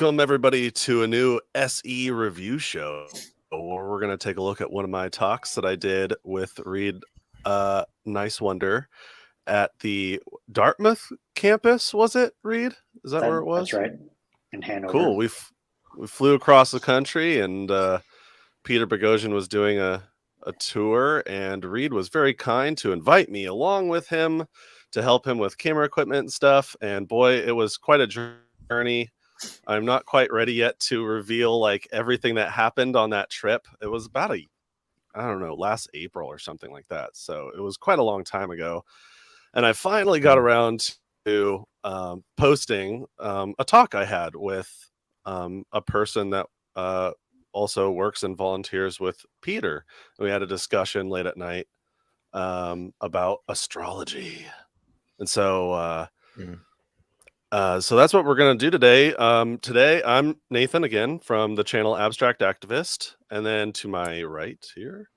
Welcome, everybody, to a new SE review show where we're going to take a look at one of my talks that I did with Reid, Nice Wonder, at the Dartmouth campus, was it, Reid? Is that where it was? That's right, in Hanover. Cool. We flew across the country, and Peter Boghossian was doing a tour, and Reid was very kind to invite me along with him to help him with camera equipment and stuff. And boy, it was quite a journey. I'm not quite ready yet to reveal like everything that happened on that trip. It was about last April or something like that. So it was quite a long time ago. And I finally got around to posting a talk I had with a person that also works and volunteers with Peter. We had a discussion late at night about astrology. And so so that's what we're going to do today. Today, I'm Nathan again from the channel Abstract Activist. And then to my right here,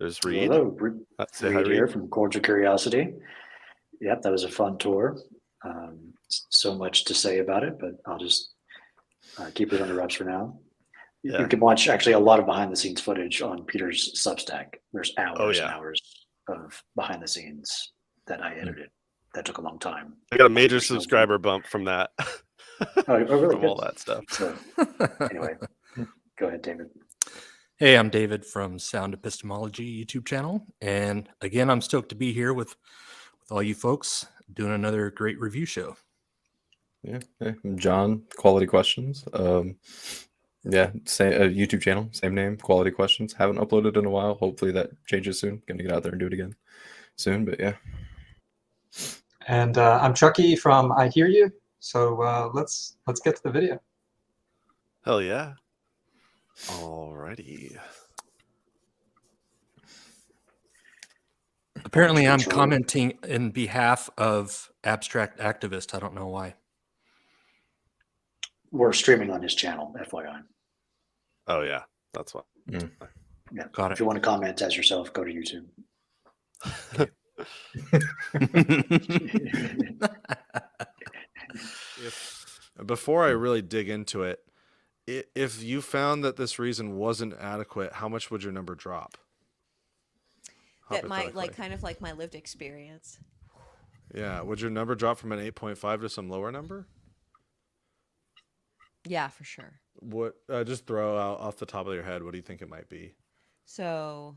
there's Reid. Hello, Reid here from Cordial Curiosity. Yep, that was a fun tour. So much to say about it, but I'll just keep it under wraps for now. Yeah. You can watch actually a lot of behind the scenes footage on Peter's Substack. There's hours and hours of behind the scenes that I edited. That took a long time. I got a major subscriber bump from that. Oh, really? From all that stuff. So, anyway, go ahead, David. Hey, I'm David from Sound Epistemology YouTube channel. And again, I'm stoked to be here with all you folks doing another great review show. Yeah, I'm John, Quality Questions. Same YouTube channel, same name, Quality Questions. Haven't uploaded in a while. Hopefully that changes soon. Gonna get out there and do it again soon, but yeah. And I'm Chucky from I Hear You. So let's get to the video. Hell yeah. Alrighty. Apparently I'm commenting in behalf of Abstract Activist. I don't know why. We're streaming on his channel, FYI. Oh yeah, that's what. Yeah. Got it. If you want to comment as yourself, go to YouTube. Before I really dig into it, if you found that this reason wasn't adequate, how much would your number drop? That might kind of like my lived experience. Yeah, would your number drop from an 8.5 to some lower number? Yeah, for sure. What? Just throw out off the top of your head. What do you think it might be? So.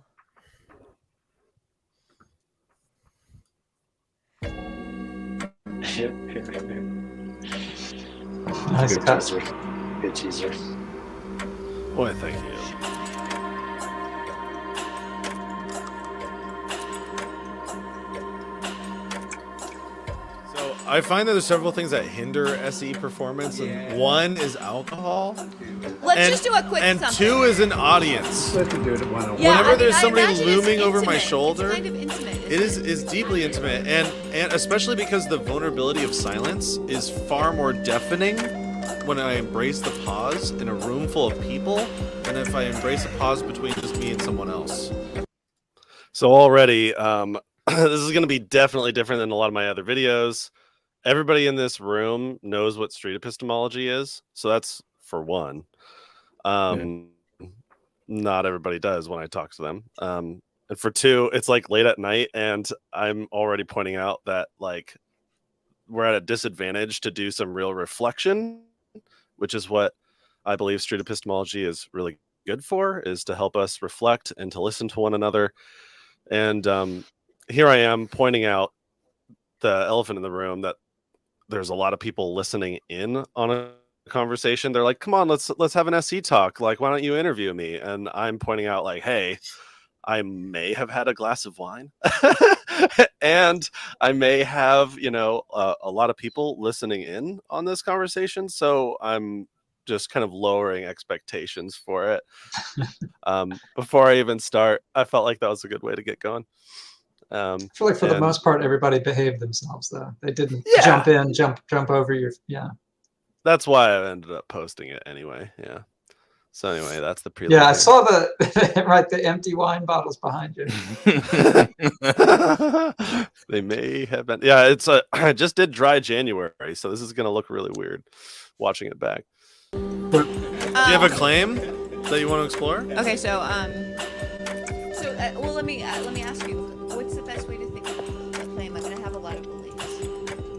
Nice cut. Good teaser. Boy, thank you. So I find that there's several things that hinder SE performance, and one is alcohol. Let's just do a quick and something. two is an audience. Yeah, Whenever there's somebody looming over my shoulder, it's kind of intimate. it is deeply intimate, and especially because the vulnerability of silence is far more deafening when I embrace the pause in a room full of people than if I embrace a pause between just me and someone else. So already, this is going to be definitely different than a lot of my other videos. Everybody in this room knows what street epistemology is, so that's for one. Not everybody does when I talk to them. And for two, it's like late at night, and I'm already pointing out that like we're at a disadvantage to do some real reflection, which is what I believe street epistemology is really good for, is to help us reflect and to listen to one another. And here I am pointing out the elephant in the room, that there's a lot of people listening in on a conversation. They're like, come on, let's have an SE talk. Like, why don't you interview me? And I'm pointing out like, hey, I may have had a glass of wine and I may have, a lot of people listening in on this conversation. So I'm just kind of lowering expectations for it. Before I even start, I felt like that was a good way to get going. I feel like for the most part, everybody behaved themselves, though. They didn't jump in, jump over your, That's why I ended up posting it anyway. Yeah. So anyway, that's the prelude. Yeah, I saw the empty wine bottles behind you. They may have been. Yeah, I just did dry January, so this is going to look really weird watching it back. Do you have a claim that you want to explore? Okay, so well, let me ask you, what's the best way to think of a claim? I'm gonna have a lot of beliefs.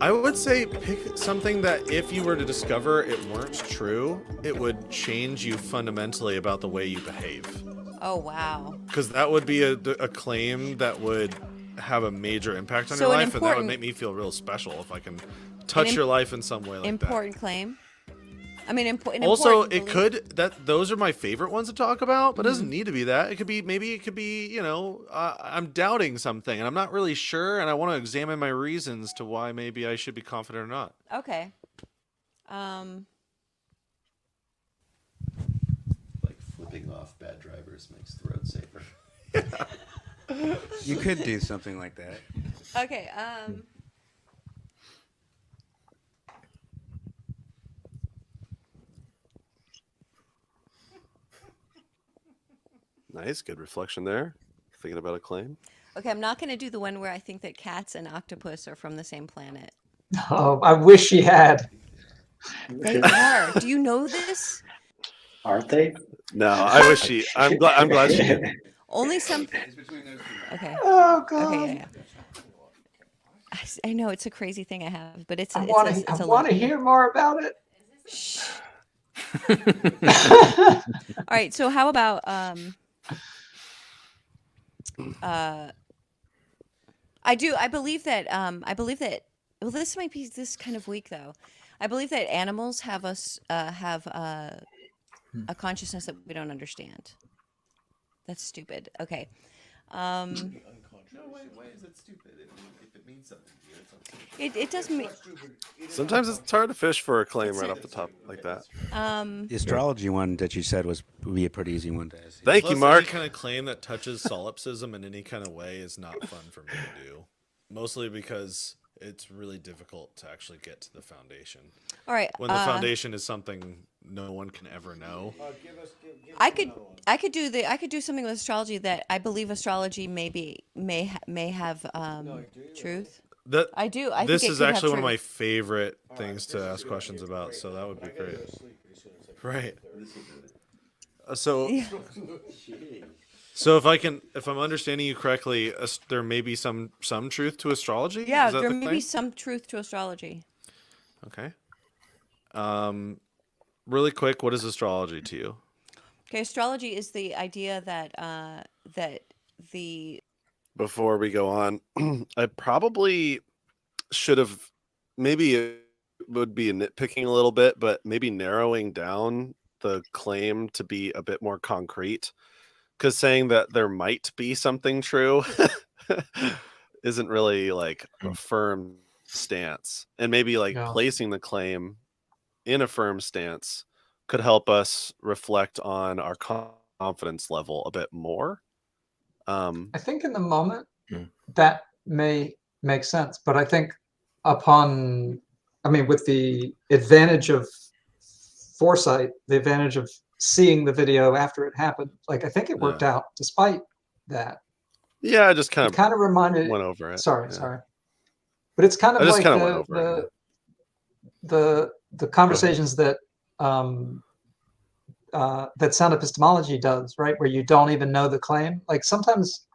I would say pick something that if you were to discover it weren't true, it would change you fundamentally about the way you behave. Oh wow. Because that would be a claim that would have a major impact on So your an life, and that would important- make me feel real special if I can touch your life in some way like Important claim. I mean, an also, important it belief. could those are my favorite ones to talk about, but it doesn't need to be that. It could be you know, I'm doubting something and I'm not really sure, and I want to examine my reasons to why maybe I should be confident or not. Okay. Like flipping off bad drivers makes the road safer. You could do something like that. Okay. Nice, good reflection there. Thinking about a claim. Okay, I'm not gonna do the one where I think that cats and octopus are from the same planet. Oh, I wish she had. They are. Do you know this? Aren't they? No, I wish she. I'm glad she did. Only some. It's between those two. Okay. Oh God. Okay. Yeah. I know it's a crazy thing I have, but it's. I It's want a, to. it's I a want to lucky- hear more about it. Shh. All right. So how about I believe that well, this might be this kind of weak though. I believe that animals have a consciousness that we don't understand. That's stupid. Okay. No, why is it stupid? If it means something to you, it's not stupid. It does mean Sometimes it's hard to fish for a claim right off the top like that. The astrology one that you said would be a pretty easy one to ask. Thank Plus, you, Mark. Any kind of claim that touches solipsism in any kind of way is not fun for me to do. Mostly because it's really difficult to actually get to the foundation. all right. When the foundation is something no one can ever know. I could do something with astrology that I believe astrology may have truth. That I do. this think it is could have actually one of my truth. favorite things to ask questions about, so that would be great. Right. So So if I'm understanding you correctly, there may be some truth to astrology. Yeah, Is that there the may be claim? some truth to astrology. Okay. Really quick, what is astrology to you? Okay, astrology is the idea that that the Before we go on, I probably should have, maybe it would be nitpicking a little bit, but maybe narrowing down the claim to be a bit more concrete. Because saying that there might be something true isn't really like a firm stance. And maybe like Yeah. placing the claim in a firm stance could help us reflect on our confidence level a bit more. I think in the moment Mm. that may make sense, but I think with the advantage of foresight, the advantage of seeing the video after it happened, like I think it worked out despite that. Yeah, I just kind It kind of reminded. went over it. Sorry, but it's kind I of just like kind of went over it. the conversations that that sound epistemology does, right? Where you don't even know the claim. Like sometimes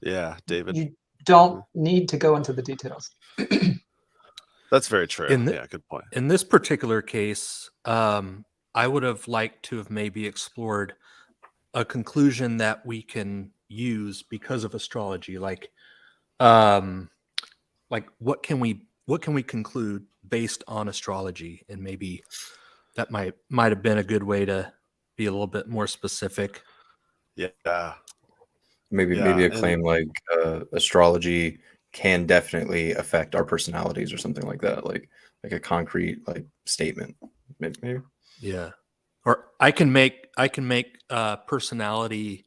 Yeah, David. you don't need to go into the details. That's very true. In Yeah, good point. In this particular case, I would have liked to have maybe explored a conclusion that we can use because of astrology, like what can we conclude based on astrology, and maybe that might have been a good way to be a little bit more specific. Yeah. Maybe Yeah, a and- claim like astrology can definitely affect our personalities or something like that, like a concrete like statement. Maybe. Yeah. Or I can make personality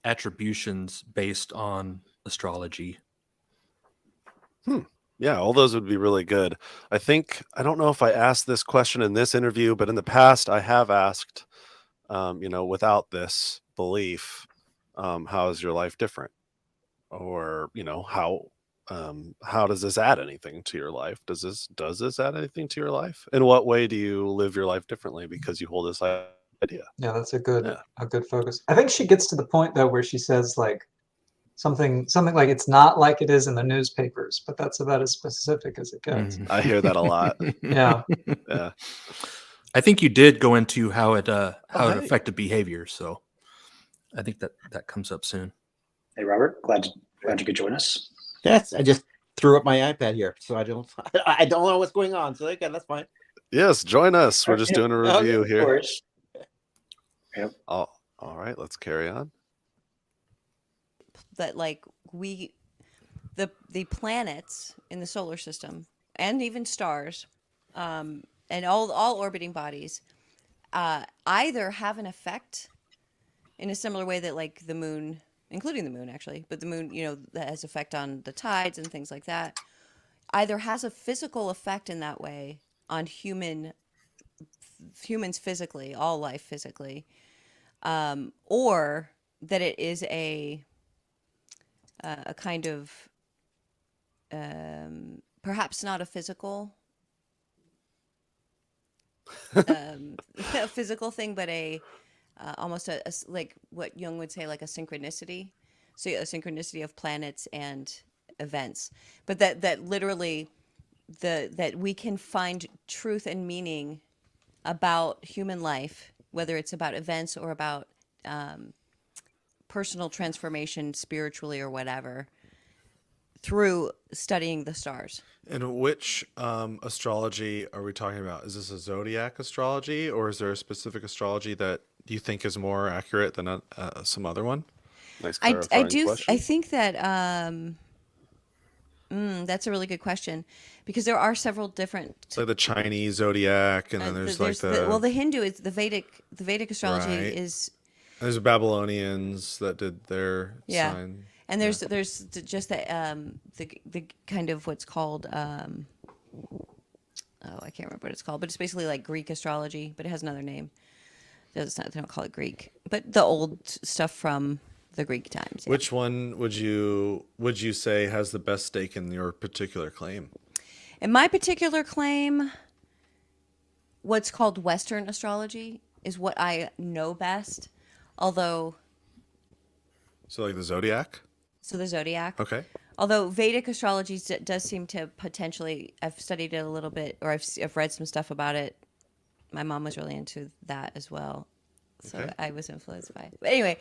attributions based on astrology. Yeah, all those would be really good. I don't know if I asked this question in this interview, but in the past I have asked, without this belief, how is your life different? Or, how how does this add anything to your life? Does this add anything to your life? In what way do you live your life differently because you hold this idea? Yeah, that's a good Yeah. focus. I think she gets to the point though where she says like something like it's not like it is in the newspapers, but that's about as specific as it gets. I hear that a lot. Yeah. Yeah. I think you did go into how it hey. affected behavior, so I think that comes up soon. Hey, Robert, glad you could join us. Yes, I just threw up my iPad here, so I don't know what's going on. So okay, that's fine. Yes, join us. We're just doing a review Of here. course. Yep. All right, let's carry on. That like the planets in the solar system and even stars, and all orbiting bodies, either have an effect in a similar way that like the moon, including the moon actually, but the moon, that has effect on the tides and things like that, either has a physical effect in that way on humans physically, all life physically, or that it is a kind of perhaps not a physical a physical thing, but almost a like what Jung would say, like a synchronicity. So a synchronicity of planets and events, but that literally that we can find truth and meaning about human life, whether it's about events or about personal transformation spiritually or whatever, through studying the stars. And which astrology are we talking about? Is this a zodiac astrology, or is there a specific astrology that you think is more accurate than some other one? Nice I clarifying do question. I think that that's a really good question, because there are several different. It's like the Chinese zodiac, and then there's the Hindu is the Vedic astrology Right. is. There's the Babylonians that did their Yeah. sign. And there's just the kind of what's called I can't remember what it's called, but it's basically like Greek astrology, but it has another name. They don't call it Greek, but the old stuff from the Greek times. Yeah. Which one would you say has the best stake in your particular claim? In my particular claim, what's called Western astrology is what I know best, although. So like the zodiac? So the zodiac. Okay. Although Vedic astrology does seem to potentially, I've studied it a little bit, or I've read some stuff about it. My mom was really into that as well, so Okay. I was influenced by it. But anyway,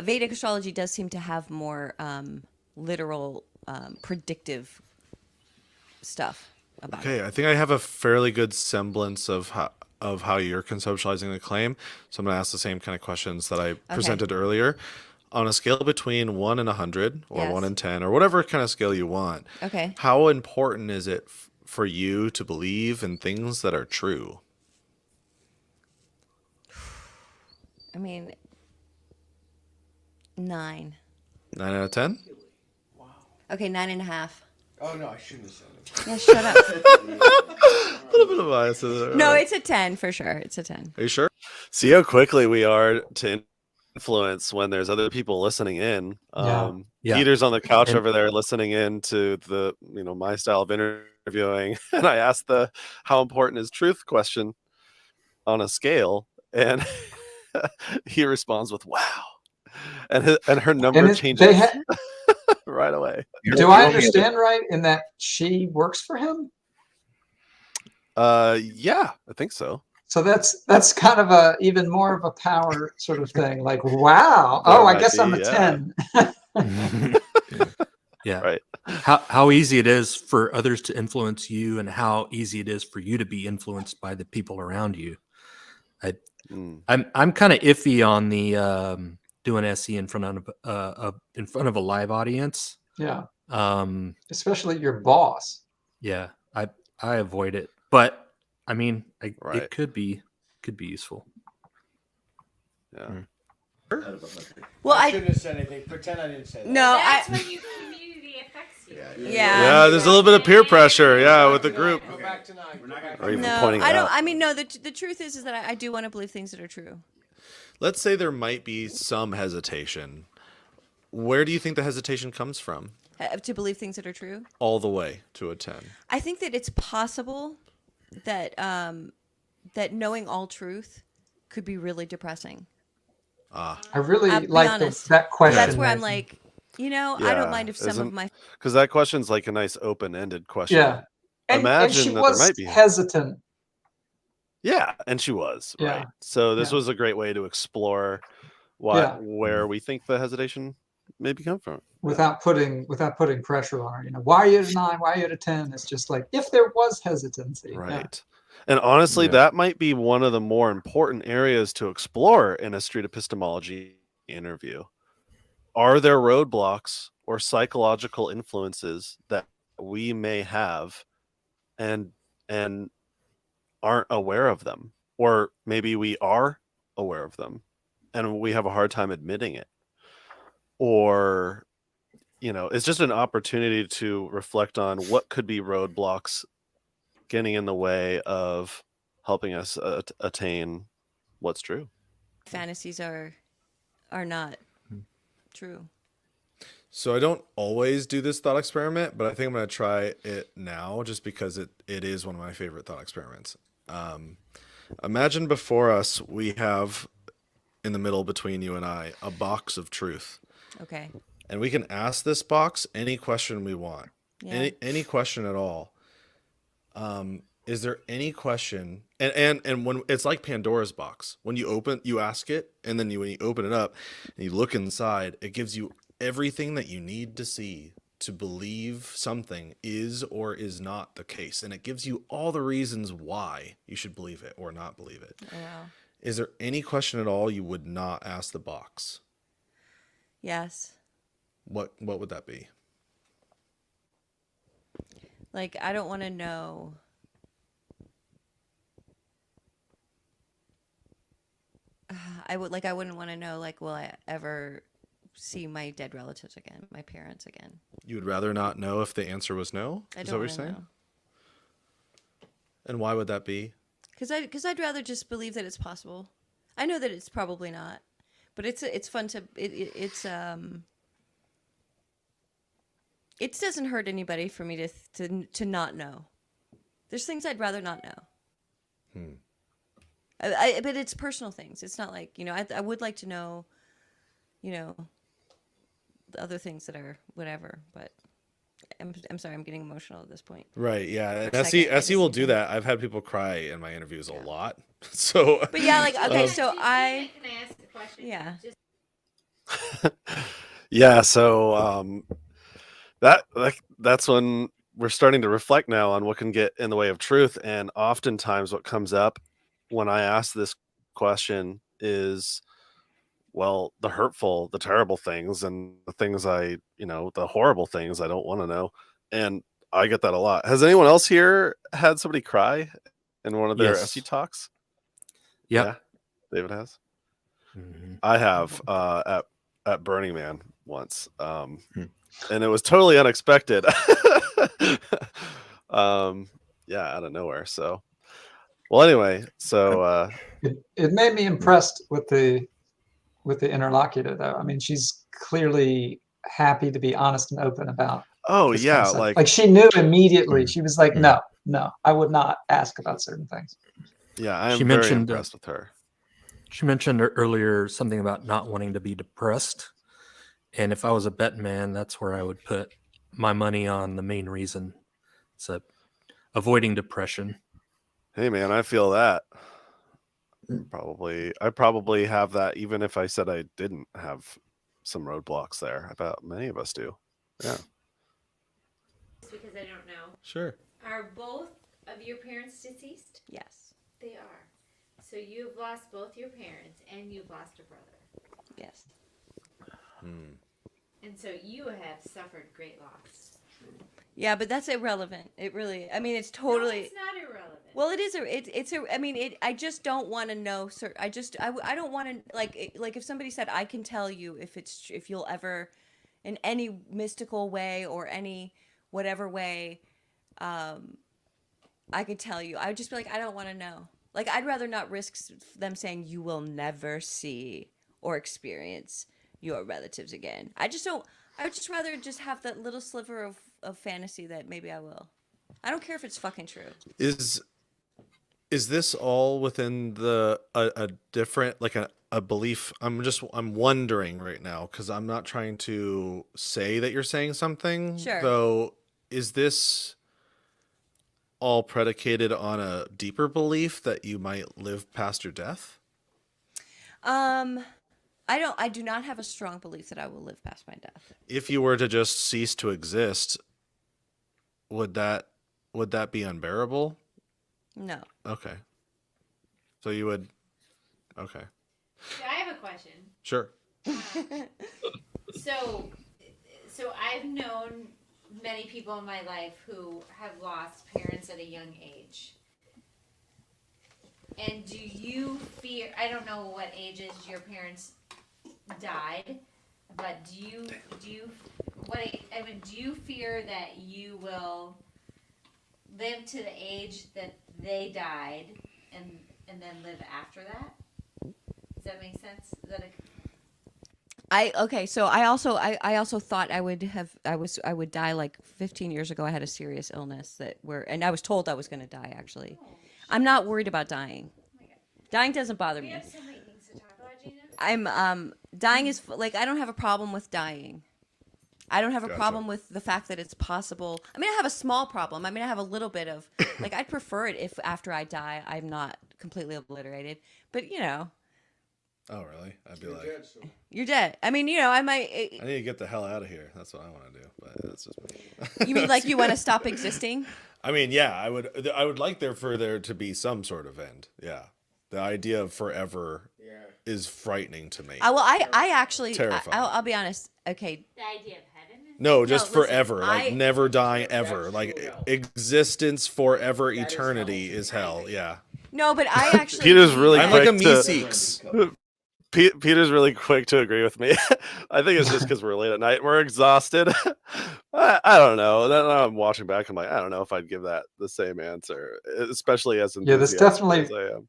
Vedic astrology does seem to have more literal, predictive stuff about it. Okay, I think I have a fairly good semblance of how you're conceptualizing the claim. So I'm going to ask the same kind of questions that I presented earlier. On a scale between 1 and 100, or Yes. 1 and 10, or whatever kind of scale you want, Okay. how important is it for you to believe in things that are true? I mean, 9. 9 out of 10? Okay, 9.5. Oh no, I shouldn't have said it. Yeah, shut up. A little bit of bias there. No, it's a 10 for sure. It's a 10. Are you sure? See how quickly we are to influence when there's other people listening in. Yeah. Yeah. Peter's on the couch And- over there listening in to the my style of interviewing, and I asked the how important is truth question on a scale, and he responds with wow, and her number And changes they right away. do I understand right in that she works for him? Yeah, I think so. So that's kind of a even more of a power sort of thing. Like, wow. There Oh, I might guess I'm a be, yeah. 10. Yeah. Right. How easy it is for others to influence you, and how easy it is for you to be influenced by the people around you. I'm kind of iffy on the doing SE in front of a live audience. Yeah. Um, Especially your boss. yeah, I avoid it, but I mean, Right. it could be useful. Yeah. Well, I I shouldn't have said anything. Pretend I didn't say that. no, That's I when you community affects you. Yeah. Yeah, there's a little bit of peer pressure. Yeah, with the group. Go back tonight. Go back Or even no, pointing it I don't. out. I mean, no. The truth is that I do want to believe things that are true. Let's say there might be some hesitation. Where do you think the hesitation comes from? To believe things that are true? all the way to a 10. I think that it's possible that that knowing all truth could be really depressing. I really I'll be like honest. that question. That's where I'm Nathan. like, I don't mind if some of isn't my because that question's like a nice open-ended question. Yeah. And Imagine she that there was might be. hesitant. Yeah, and she was Yeah. right. So this Yeah. was a great way to explore Yeah. where we think the hesitation maybe come from. Without putting pressure on her. Why are you at a 9? Why are you at a 10? It's just like if there was hesitancy. Right. And honestly, Yeah. that might be one of the more important areas to explore in a street epistemology interview. Are there roadblocks or psychological influences that we may have and aren't aware of them? Or maybe we are aware of them and we have a hard time admitting it. Or, it's just an opportunity to reflect on what could be roadblocks getting in the way of helping us attain what's true. fantasies are not true. So I don't always do this thought experiment, but I think I'm going to try it now just because it is one of my favorite thought experiments. Imagine before us, we have in the middle between you and I, a box of truth. Okay. And we can ask this box any question we want. Yeah. Any question at all. Is there any question? And when it's like Pandora's box, when you ask it, and then when you open it up and you look inside, it gives you everything that you need to see to believe something is or is not the case. And it gives you all the reasons why you should believe it or not believe it. Oh, wow. Is there any question at all you would not ask the box? Yes. What would that be? Like, I don't want to know. I wouldn't want to know, like, will I ever see my dead relatives again, my parents again? You would rather not know if the answer was no? I Is don't that what you're wanna saying? know. And why would that be? Because I'd rather just believe that it's possible. I know that it's probably not, but it's fun to it doesn't hurt anybody for me to not know. There's things I'd rather not know. But it's personal things. It's not like, I would like to know, the other things that are whatever, but I'm sorry, I'm getting emotional at this point. Right, yeah. And Second, I Essie will just- do that. I've had people cry in my interviews a lot. So But yeah, like, okay, so Can I I ask a question? Yeah. Just Yeah, so that's when we're starting to reflect now on what can get in the way of truth. And oftentimes what comes up when I ask this question is, well, the hurtful, the terrible things and the things the horrible things I don't want to know. And I get that a lot. Has anyone else here had somebody cry in one of their Yes. SE talks? Yep. Yeah, David has. Mhm. I have at Burning Man once, and it was totally unexpected. Yeah, out of nowhere. So, well, anyway, so It made me impressed with the interlocutor, though. I mean, she's clearly happy to be honest and open about. oh this yeah, concept. Like she knew immediately. She was like, Mm. no, I would not ask about certain things. yeah, I'm She very mentioned, impressed with her. She mentioned earlier something about not wanting to be depressed. And if I was a bet man, that's where I would put my money on the main reason. So avoiding depression. Hey man, I feel that. I probably have that even if I said I didn't have some roadblocks there. I bet many of us do. Yeah. just because I don't know. Sure. Are both of your parents deceased? yes, They are. So you've lost both your parents and you've lost a brother. yes. And so you have suffered great loss. Yeah, but that's irrelevant. It really, I mean, it's No, totally. it's not irrelevant. Well, it is. I mean, I just don't want to know. I don't want to like if somebody said I can tell you if you'll ever, in any mystical way or any whatever way, I could tell you. I would just be like, I don't want to know. Like, I'd rather not risk them saying you will never see or experience your relatives again. I just don't. I would just rather just have that little sliver of fantasy that maybe I will. I don't care if it's fucking true. Is this all within the a different like a belief? I'm wondering right now because I'm not trying to say that you're saying something. Sure. Though, is this all predicated on a deeper belief that you might live past your death? I do not have a strong belief that I will live past my death. If you were to just cease to exist, would that be unbearable? No. Okay. So you would. Okay. So I have a question. Sure. So I've known many people in my life who have lost parents at a young age. And do you fear? I don't know what ages your parents died, but do you fear that you will live to the age that they died and then live after that? Does that make sense? Is that So I also thought I would die like 15 years ago. I had a serious illness and I was told I was going to die. Actually, I'm not worried about dying. Dying doesn't bother me. We have so many things to talk about, Gina. Dying is like I don't have a problem with dying. I don't have a problem with the fact that it's possible. I mean, I have a small problem. I mean, I have a little bit of like I'd prefer it if after I die I'm not completely obliterated. But you know. Oh really? I'd be like, You're dead. I mean, you know, I might. I need to get the hell out of here. That's what I want to do. But that's just me. You mean like you want to stop existing? I mean, yeah, I would like there to be some sort of end. Yeah, the idea of forever is frightening to me. I actually, Terrifying. I'll be honest. Okay. The idea of heaven? No, just listen, forever. Like never die ever. Like existence forever, eternity is hell. Yeah. No, but I actually. Peter's really I'm quick like a to- me-seeks. Peter's really quick to agree with me. I think it's just because we're late at night. We're exhausted. I don't know. Then I'm watching back. I'm like, I don't know if I'd give that the same answer, especially as this enthusiastic as I am.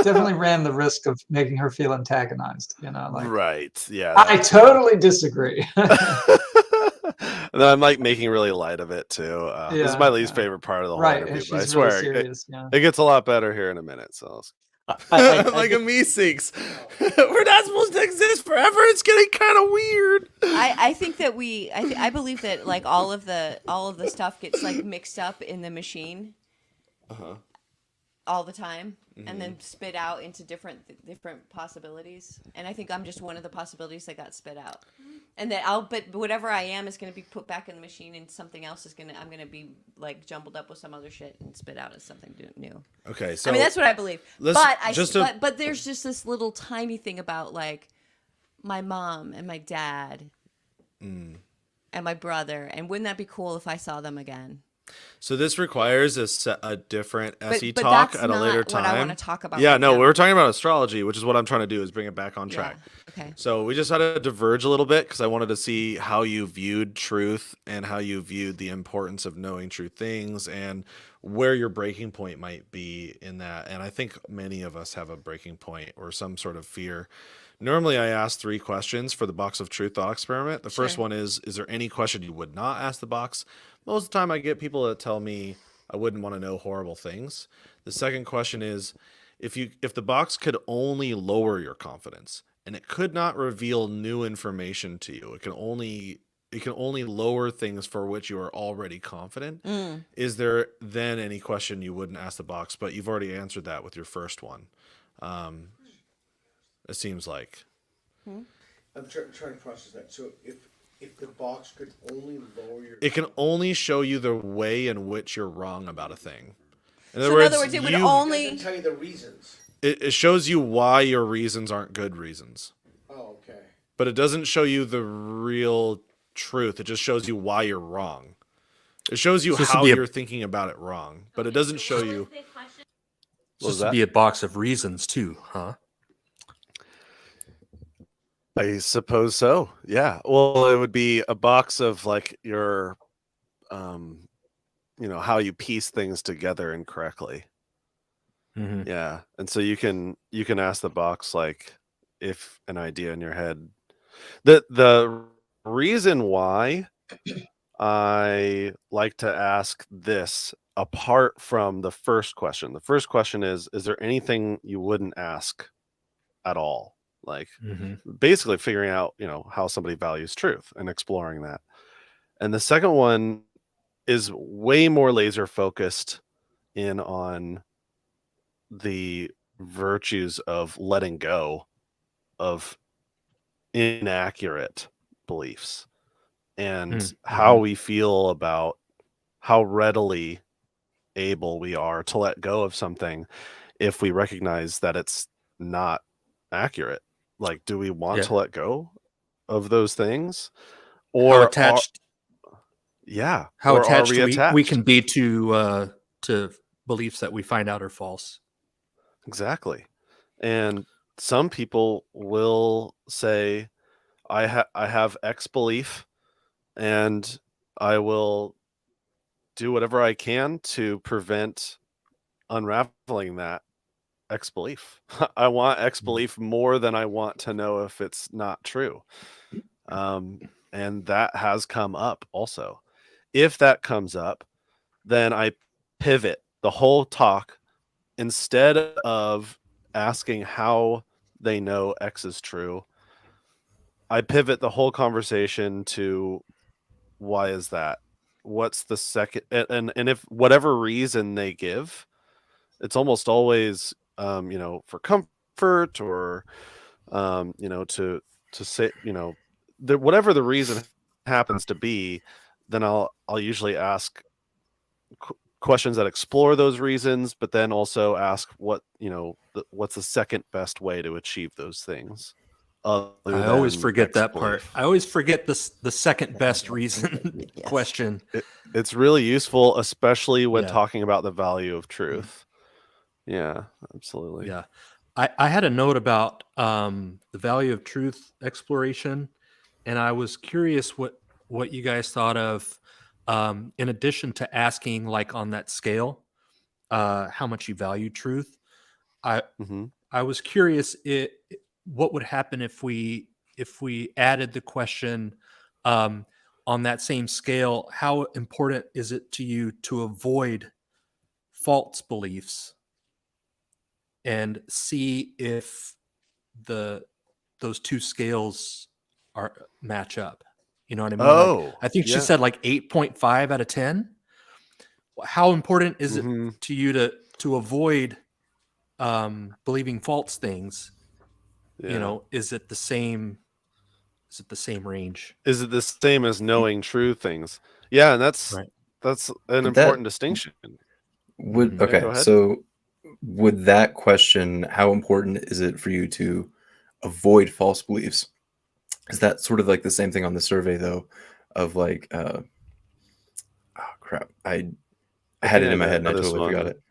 definitely ran the risk of making her feel antagonized. You know, like Right. Yeah. I totally disagree. And then I'm like making really light of it too. This is my least favorite part of the whole Right, interview. and But I she's swear, really serious, yeah. it gets a lot better here in a minute. So Like a me-seeks. We're not supposed to exist forever. It's getting kind of weird. I think that I believe that like all of the stuff gets like mixed up in the machine. All the time, and then spit out into different possibilities. And I think I'm just one of the possibilities that got spit out. And that but whatever I am is going to be put back in the machine, and something else is I'm going to be like jumbled up with some other shit and spit out as something new. Okay, so I mean that's what I believe. let's- But there's just this little tiny thing about like my mom and my dad and my brother, and wouldn't that be cool if I saw them again? So this requires a different SE but talk that's at a later not time. what I wanna talk about Yeah, right no, now. we were talking about astrology, which is what I'm trying to do, is bring it back on track. Okay. So we just had to diverge a little bit because I wanted to see how you viewed truth and how you viewed the importance of knowing true things and where your breaking point might be in that. And I think many of us have a breaking point or some sort of fear. Normally, I ask 3 questions for the box of truth thought experiment. The first one is there any question you would not ask the box? Most of the time, I get people that tell me I wouldn't want to know horrible things. The second question is, if the box could only lower your confidence and it could not reveal new information to you, it can only lower things for which you are already confident. Is there then any question you wouldn't ask the box? But you've already answered that with your first one. It seems like. I'm trying to process that. So if the box could only lower your... It can only show you the way in which you're wrong about a thing. In So in other words, it would only... It doesn't tell you the reasons. It shows you why your reasons aren't good reasons. Oh, okay. But it doesn't show you the real truth. It just shows you why you're wrong. It shows you So this how would be you're thinking about it wrong. But it doesn't show you... This would be a box of reasons too, huh? I suppose so. Yeah. Well, it would be a box of like your, how you piece things together incorrectly. Mm-hmm. Yeah. And so you can ask the box like if an idea in your head, the reason why I like to ask this apart from the first question. The first question is there anything you wouldn't ask at all? Like basically figuring out, how somebody values truth and exploring that. And the second one is way more laser focused in on the virtues of letting go of inaccurate beliefs and how we feel about how readily able we are to let go of something if we recognize that it's not accurate. Like, do we want to let go of those things? Or how attached or are we we attached? can be to beliefs that we find out are false. Exactly. And some people will say, I have X belief and I will do whatever I can to prevent unraveling that X belief. I want X belief more than I want to know if it's not true. And that has come up also. If that comes up, then I pivot the whole talk. Instead of asking how they know X is true, I pivot the whole conversation to why is that? What's the second? And if whatever reason they give, it's almost always for comfort or to say whatever the reason happens to be, then I'll usually ask questions that explore those reasons, but then also ask what's the second best way to achieve those things. I always forget that part. I always forget the second best reason question. It's really useful, especially when talking about the value of truth. Yeah, absolutely. Yeah. I had a note about the value of truth exploration, and I was curious what you guys thought of, in addition to asking, like, on that scale, how much you value truth. I was curious what would happen if we added the question, on that same scale, how important is it to you to avoid false beliefs and see if those two scales match up? You know what I mean? Oh, I think she said like 8.5 out of 10. How important is it to you to avoid believing false things? Is it the same? Is it the same range? Is it the same as knowing true things? Yeah, and that's an important distinction. So with that question, how important is it for you to avoid false beliefs? Is that sort of like the same thing on the survey, though, of like, oh crap, I had it in my head and I totally forgot it.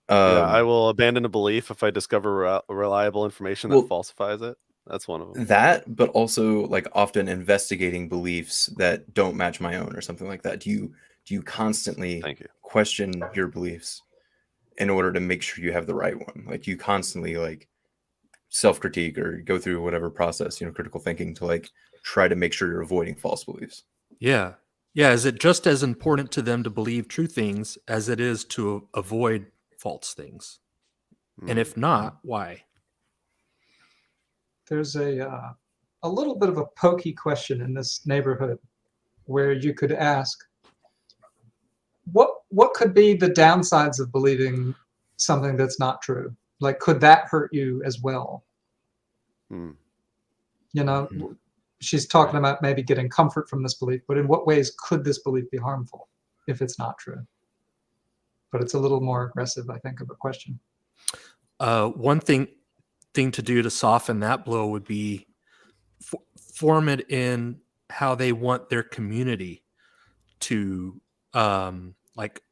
I will abandon a belief if I discover reliable information that falsifies it. That's one of them. That, but also like often investigating beliefs that don't match my own or something like that. Do you constantly question your beliefs in order to make sure you have the right one? Like, you constantly like self-critique or go through whatever process, critical thinking to like try to make sure you're avoiding false beliefs. Yeah. Is it just as important to them to believe true things as it is to avoid false things? And if not, why? There's a little bit of a pokey question in this neighborhood where you could ask, what could be the downsides of believing something that's not true? Like, could that hurt you as well? She's talking about maybe getting comfort from this belief, but in what ways could this belief be harmful if it's not true? But it's a little more aggressive, I think, of a question. One thing to do to soften that blow would be form it in how they want their community to, like,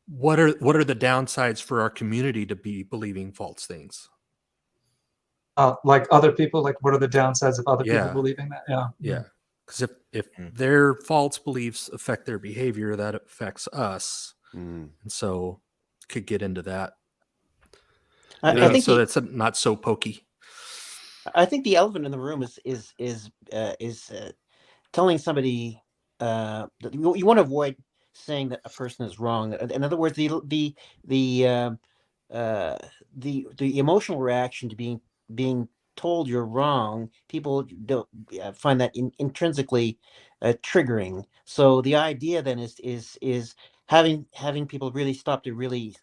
what are the downsides for our community to be believing false things? Like other people, like what are the downsides of other people believing that? Yeah. Because if their false beliefs affect their behavior, that affects us. And so could get into that. I think so that's not so pokey. I think the elephant in the room is telling somebody that you want to avoid saying that a person is wrong. In other words, the the emotional reaction to being told you're wrong, people don't find that intrinsically triggering. So the idea then is having people really stop to really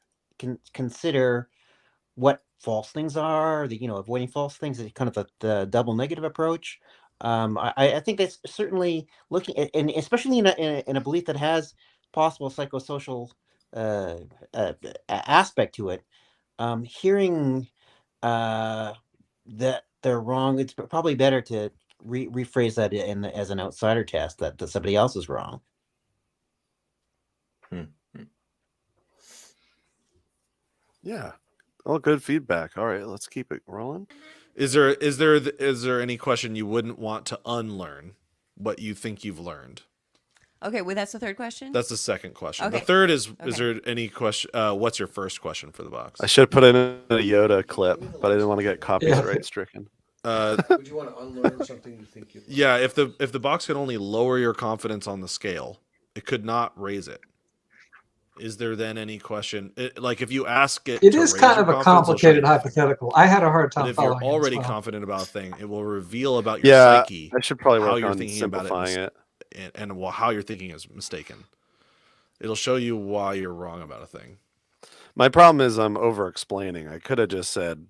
consider what false things are, avoiding false things is kind of the double negative approach. I think that's certainly looking at, and especially in a belief that has possible psychosocial aspect to it. Hearing that they're wrong, it's probably better to rephrase that as an outsider test that somebody else is wrong. Yeah. All good feedback. All right, let's keep it rolling. Is there any question you wouldn't want to unlearn what you think you've learned? Okay, well, that's the third question? That's the second question. Okay. The third is Okay. there any question? What's your first question for the box? I should have put in a Yoda clip, but I didn't want to get copyright stricken. Would you want to unlearn something you think you? Yeah, if the box could only lower your confidence on the scale, it could not raise it. Is there then any question? Like if you ask it, It to is raise kind your of a confidence, it'll show complicated you. hypothetical. I had a hard But time if you're following it as already well. confident about a thing, it will reveal about your Yeah, psyche. I should probably how work you're on thinking about simplifying it, and how you're thinking is mistaken. It'll show you why you're wrong about a thing. My problem is I'm over-explaining. I could have just said,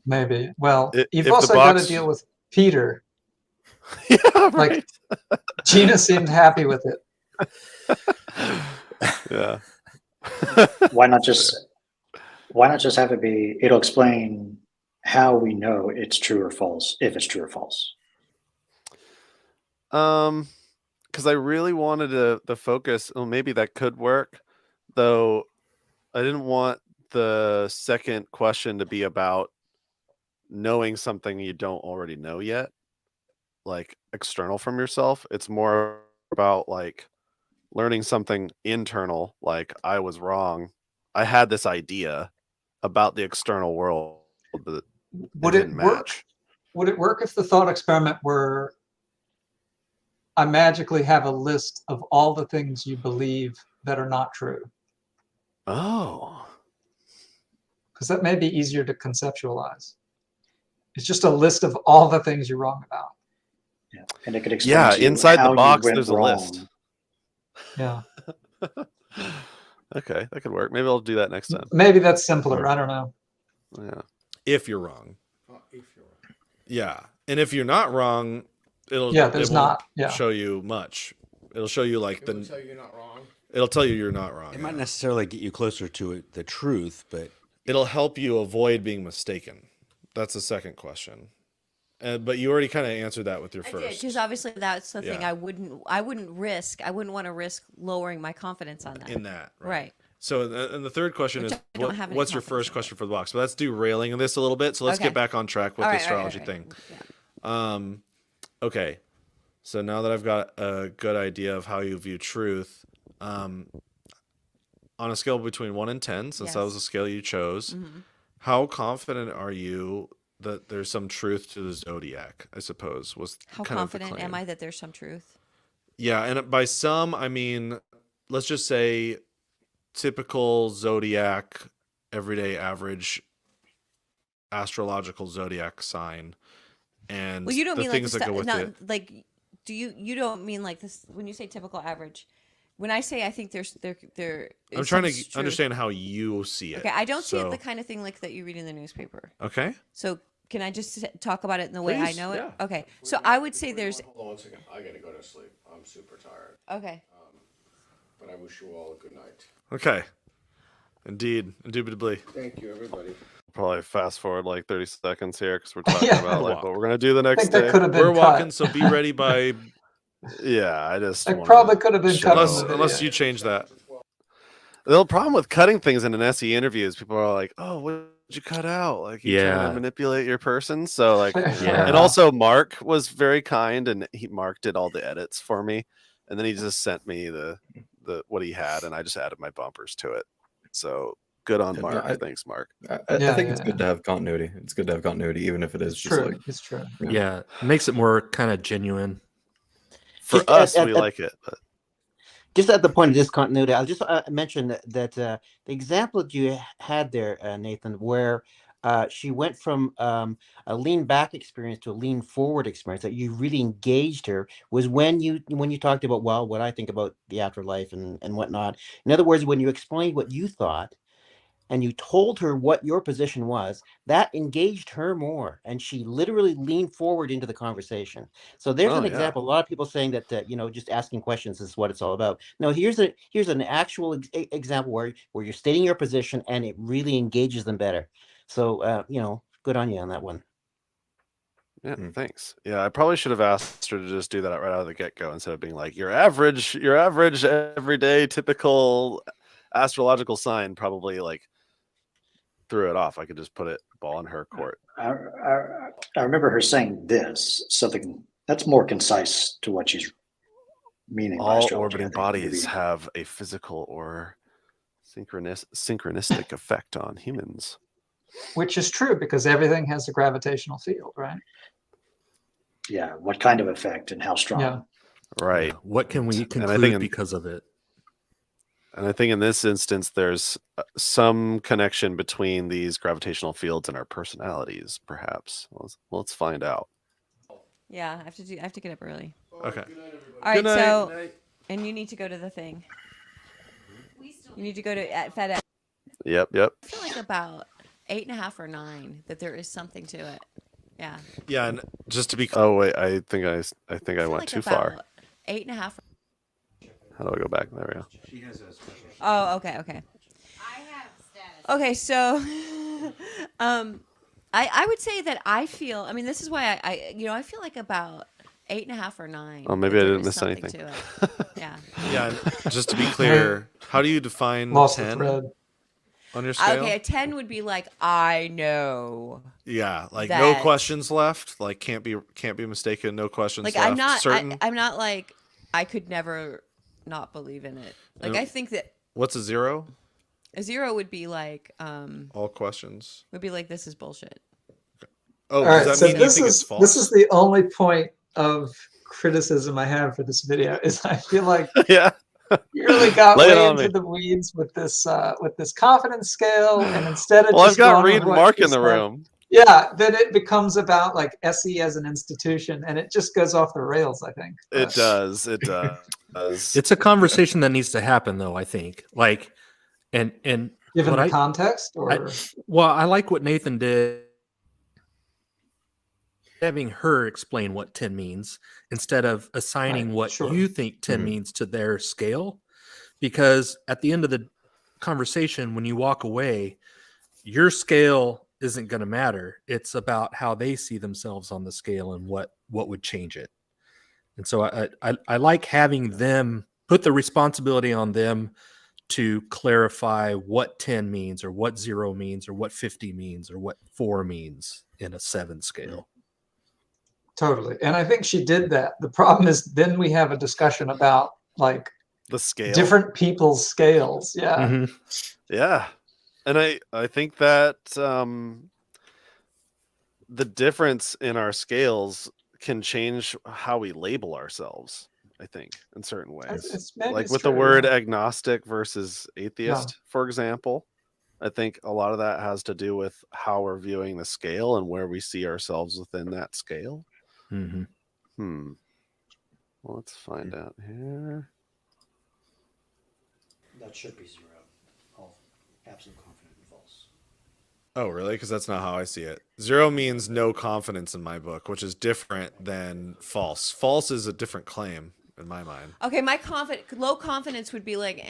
Maybe. Well, if you've the also got to deal with Peter. Yeah, Like, Gina seemed happy with it. Yeah. Why not just have it be? It'll explain how we know it's true or false, if it's true or false. Because I really wanted the focus. Well, maybe that could work, though. I didn't want the second question to be about knowing something you don't already know yet, like external from yourself. It's more about like learning something internal, like I was wrong. I had this idea about the external world, but Would it work? Would it work if the thought experiment were I magically have a list of all the things you believe that are not true? Oh. Because that may be easier to conceptualize. It's just a list of all the things you're wrong about. Yeah, and it could explain to you inside how the box, you went there's a wrong. list. Yeah. Okay, that could work. Maybe I'll do that next time. Maybe that's simpler. I don't know. Yeah. If you're wrong. If you're wrong. Yeah, and if you're not wrong, it'll show you much. It'll show you like It'll tell you you're not wrong. It'll tell you you're not wrong. It might necessarily get you closer to the truth, but it'll help you avoid being mistaken. That's the second question. But you already kind of answered that with your first. Because obviously that's the thing I wouldn't want to risk lowering my confidence on that. In that, right. So, and the third question is, what's your first question for the box? So that's derailing this a little bit. So let's get back on track with the astrology thing. Yeah. Okay. So now that I've got a good idea of how you view truth, on a scale between 1 and 10, since that was the scale you chose, how confident are you that there's some truth to the zodiac? I suppose was how kind confident of the claim. am I that there's some truth? Yeah, and by some I mean, let's just say typical zodiac, everyday average astrological zodiac sign, and well, you don't the mean things like that go with it. Like, do you don't mean like this when you say typical average? When I say I think there I'm trying to understand how you see it. Okay, I don't see it the kind of thing like that you read in the newspaper. Okay. So can I just talk about it in the way I know it? Yeah. Okay. So I would say there's. Hold on 1 second. I gotta go to sleep. I'm super tired. Okay. But I wish you all a good night. Okay. Indeed. Indubitably. Thank you, everybody. Probably fast forward like 30 seconds here because we're talking about like what we're gonna do the next that day. could have been We're cut. walking, so be ready by. Yeah, I just. It probably could have been cut. Unless you change that. The problem with cutting things in an SE interview is people are like, "Oh, what did you cut out?" Like, you trying to manipulate your person. So, like, and also Mark was very kind, and Mark did all the edits for me, and then he just sent me the what he had, and I just added my bumpers to it. So good on Yeah, Mark. I- Thanks, Mark. I think it's good to have continuity. It's good to have continuity, even if it is It's just true. like It's true. Yeah, it makes it more kind of genuine. For Just us, we like it. But just at the point of discontinuity, I'll just mention that the example that you had there, Nathan, where she went from a lean back experience to a lean forward experience, that you really engaged her, was when you talked about, well, what I think about the afterlife and whatnot. In other words, when you explained what you thought and you told her what your position was, that engaged her more, and she literally leaned forward into the conversation. So there's an example. A lot of people saying that just asking questions is what it's all about. No, here's an actual example where you're stating your position and it really engages them better. So good on you on that one. Yeah, thanks. Yeah, I probably should have asked her to just do that right out of the get-go instead of being like, your average, everyday, typical astrological sign. Probably like threw it off. I could just put it ball in her court. I remember her saying this, something that's more concise to what she's meaning by All astrology, orbiting I think. bodies Maybe. have a physical or synchronistic effect on humans. Which is true because everything has a gravitational field, right? Yeah. What kind of effect and how strong? Yeah. Right. Yeah. What can we And I conclude think because of it? And I think in this instance, there's some connection between these gravitational fields and our personalities, perhaps. Let's find out. Yeah, I have to get up early. Okay. All right, Good night. so Good night. and you need to go to the thing. You need to go to at FedEx. Yep. I feel like about 8.5 or 9 that there is something to it. Yeah. Yeah, and just to be Oh wait, I think I went like too far. about 8.5. How do I go back? There we go. She has a special. Oh, okay. I have status. Okay, so I would say that I feel. I mean, this is why I feel like about 8.5 or 9. Oh, maybe that I there didn't is miss something anything. to it. Yeah. Yeah, and just to be clear, how do you define Lost the 10 thread. on your scale? Okay, a 10 would be like I know. Yeah, like that- no questions left. Like can't be mistaken. No questions Like left. I'm not. certain. I'm not like I could never not believe in it. Like I think that What's a 0? a 0 would be like All questions. would be like this is bullshit. Oh, All does right, that so mean you this think is it's false? this is the only point of criticism I have for this video is I feel like Yeah. you really got Lay it way on into me. the weeds with this confidence scale, and instead of Well, just I've got going Reid with and what Mark you in the said, room. yeah, then it becomes about like SE as an institution, and it just goes off the rails. I think It does. It does. It's a conversation that needs to happen, though. I think, like, and given what the context, or I like what Nathan did, having her explain what 10 means instead of assigning Right, what sure. you think 10 means to their scale, because at the end of the conversation, when you walk away, your scale isn't going to matter. It's about how they see themselves on the scale and what would change it. And so I like having them put the responsibility on them to clarify what 10 means or what 0 means or what 50 means or what 4 means in a 7 scale. totally. And I think she did that. The problem is then we have a discussion about like The scale. different people's scales. Yeah. Mm-hmm. Yeah. And I think that the difference in our scales can change how we label ourselves, I think, in certain ways. Like with the word agnostic versus atheist, for example. I think a lot of that has to do with how we're viewing the scale and where we see ourselves within that scale. Mm-hmm. Well, let's find out here. That should be 0. All absolute confident and false. Oh, really? Because that's not how I see it. 0 means no confidence in my book, which is different than false. False is a different claim in my mind. Okay, my low confidence would be like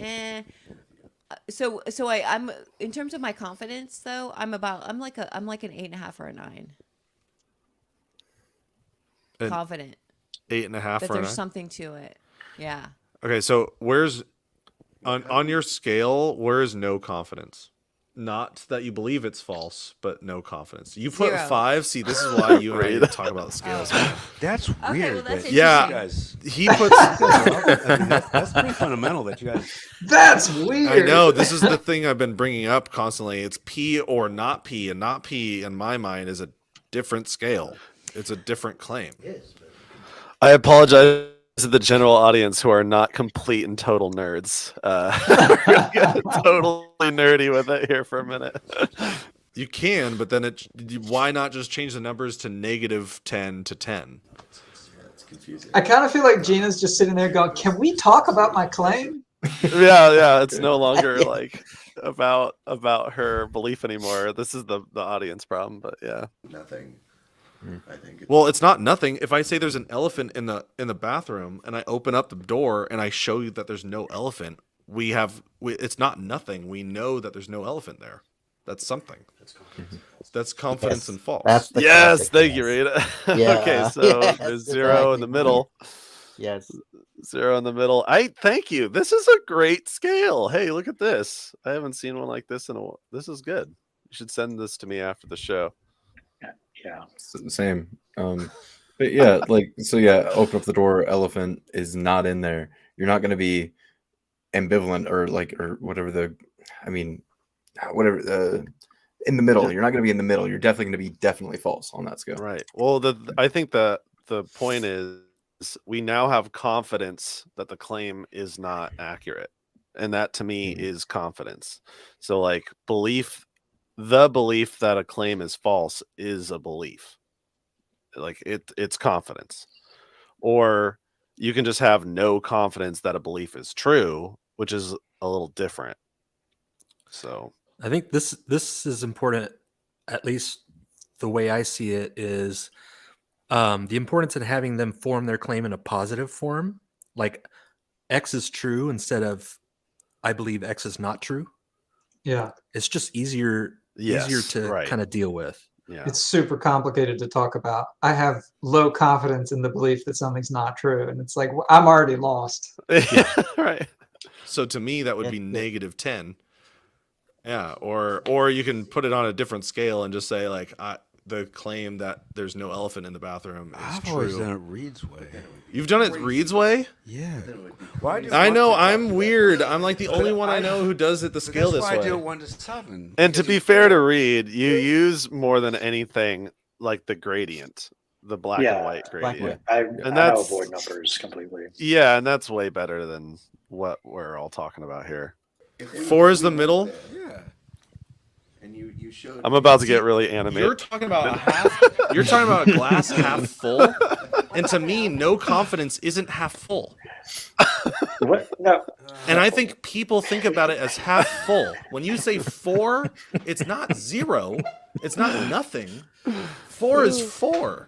So I'm in terms of my confidence though, I'm like an 8.5 or a 9. Confident. 8.5 that or a 9? there's something to it. Yeah. Okay, so where's on your scale? Where is no confidence? not that you believe it's false, but no confidence. You put 0. 5. See, this is why you and I need to talk about the scales. That's weird. well, that's that Yeah. you guys, He puts. I mean, that's pretty fundamental that you guys. That's weird. I know, this is the thing I've been bringing up constantly. It's P or not P, and not P in my mind is a different scale. It's a different claim. I apologize to the general audience who are not complete and total nerds. We're gonna get totally nerdy with it here for a minute. You can, but then why not just change the numbers to -10 to 10? That's confusing. I kind of feel like Gina's just sitting there going, "Can we talk about my claim?" Yeah, it's no longer like about her belief anymore. This is the audience problem, but yeah. Nothing. I think. Well, it's not nothing. If I say there's an elephant in the bathroom and I open up the door and I show you that there's no elephant, it's not nothing. We know that there's no elephant there. That's something. That's confidence and false. That's the Yes, classic, thank you, yes. Reid. Yeah. Okay, so Yes, there's 0 in the exactly. middle. Yes. 0 in the middle. Thank you. This is a great scale. Hey, look at this. I haven't seen one like this in a while. This is good. You should send this to me after the show. Yeah. Same. But yeah, like, so yeah, open up the door, elephant is not in there. You're not going to be ambivalent or whatever in the middle. You're not going to be in the middle. You're definitely going to be definitely false on that scale. Right. Well, I think the point is we now have confidence that the claim is not accurate. And that to me is confidence. So like the belief that a claim is false is a belief. Like it's confidence. Or you can just have no confidence that a belief is true, which is a little different. So I think this is important, at least the way I see it is the importance in having them form their claim in a positive form, like X is true instead of I believe X is not true. Yeah. It's just easier to kind of deal with. Yeah. It's super complicated to talk about. I have low confidence in the belief that something's not true. And it's like, I'm already lost. Yeah, right. So to me, that would be -10. Yeah. Or you can put it on a different scale and just say like, the claim that there's no elephant in the bathroom is I've true. always done it Reid's way. You've done it Reid's way? Yeah. Why I know, I'm weird. I'm like the only one I know who does it the scale this way. I do 1 to 7. And to be fair to Reid, you use more than anything like the gradient, the black and white gradient. I that's avoid numbers completely. Yeah, and that's way better than what we're all talking about here. 4 is the middle. Yeah. And you showed. I'm about to get really animated. You're talking about you're talking about a glass half full, and to me, no confidence isn't half full. What? No. And I think people think about it as half full. When you say 4, it's not 0. It's not nothing. 4 is 4.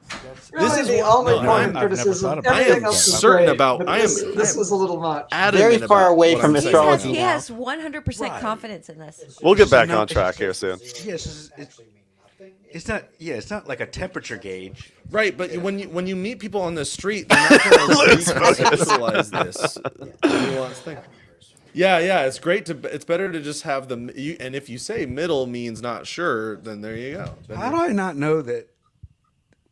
Really, This is the what only no, point I'm- of criticism. I Everything am else is certain great, about. but I am. this was a little much. Very adamant far about away what from I'm saying. astrology. He now. has 100% confidence in this. We'll get back on track here soon. Yes, it's not. Yeah, it's not like a temperature gauge. Right, but when you meet people on the street, they're not going to visualize this. Nuanced thing. Yeah, it's great it's better to just have them. And if you say middle means not sure, then there you go. Then How do I not know that?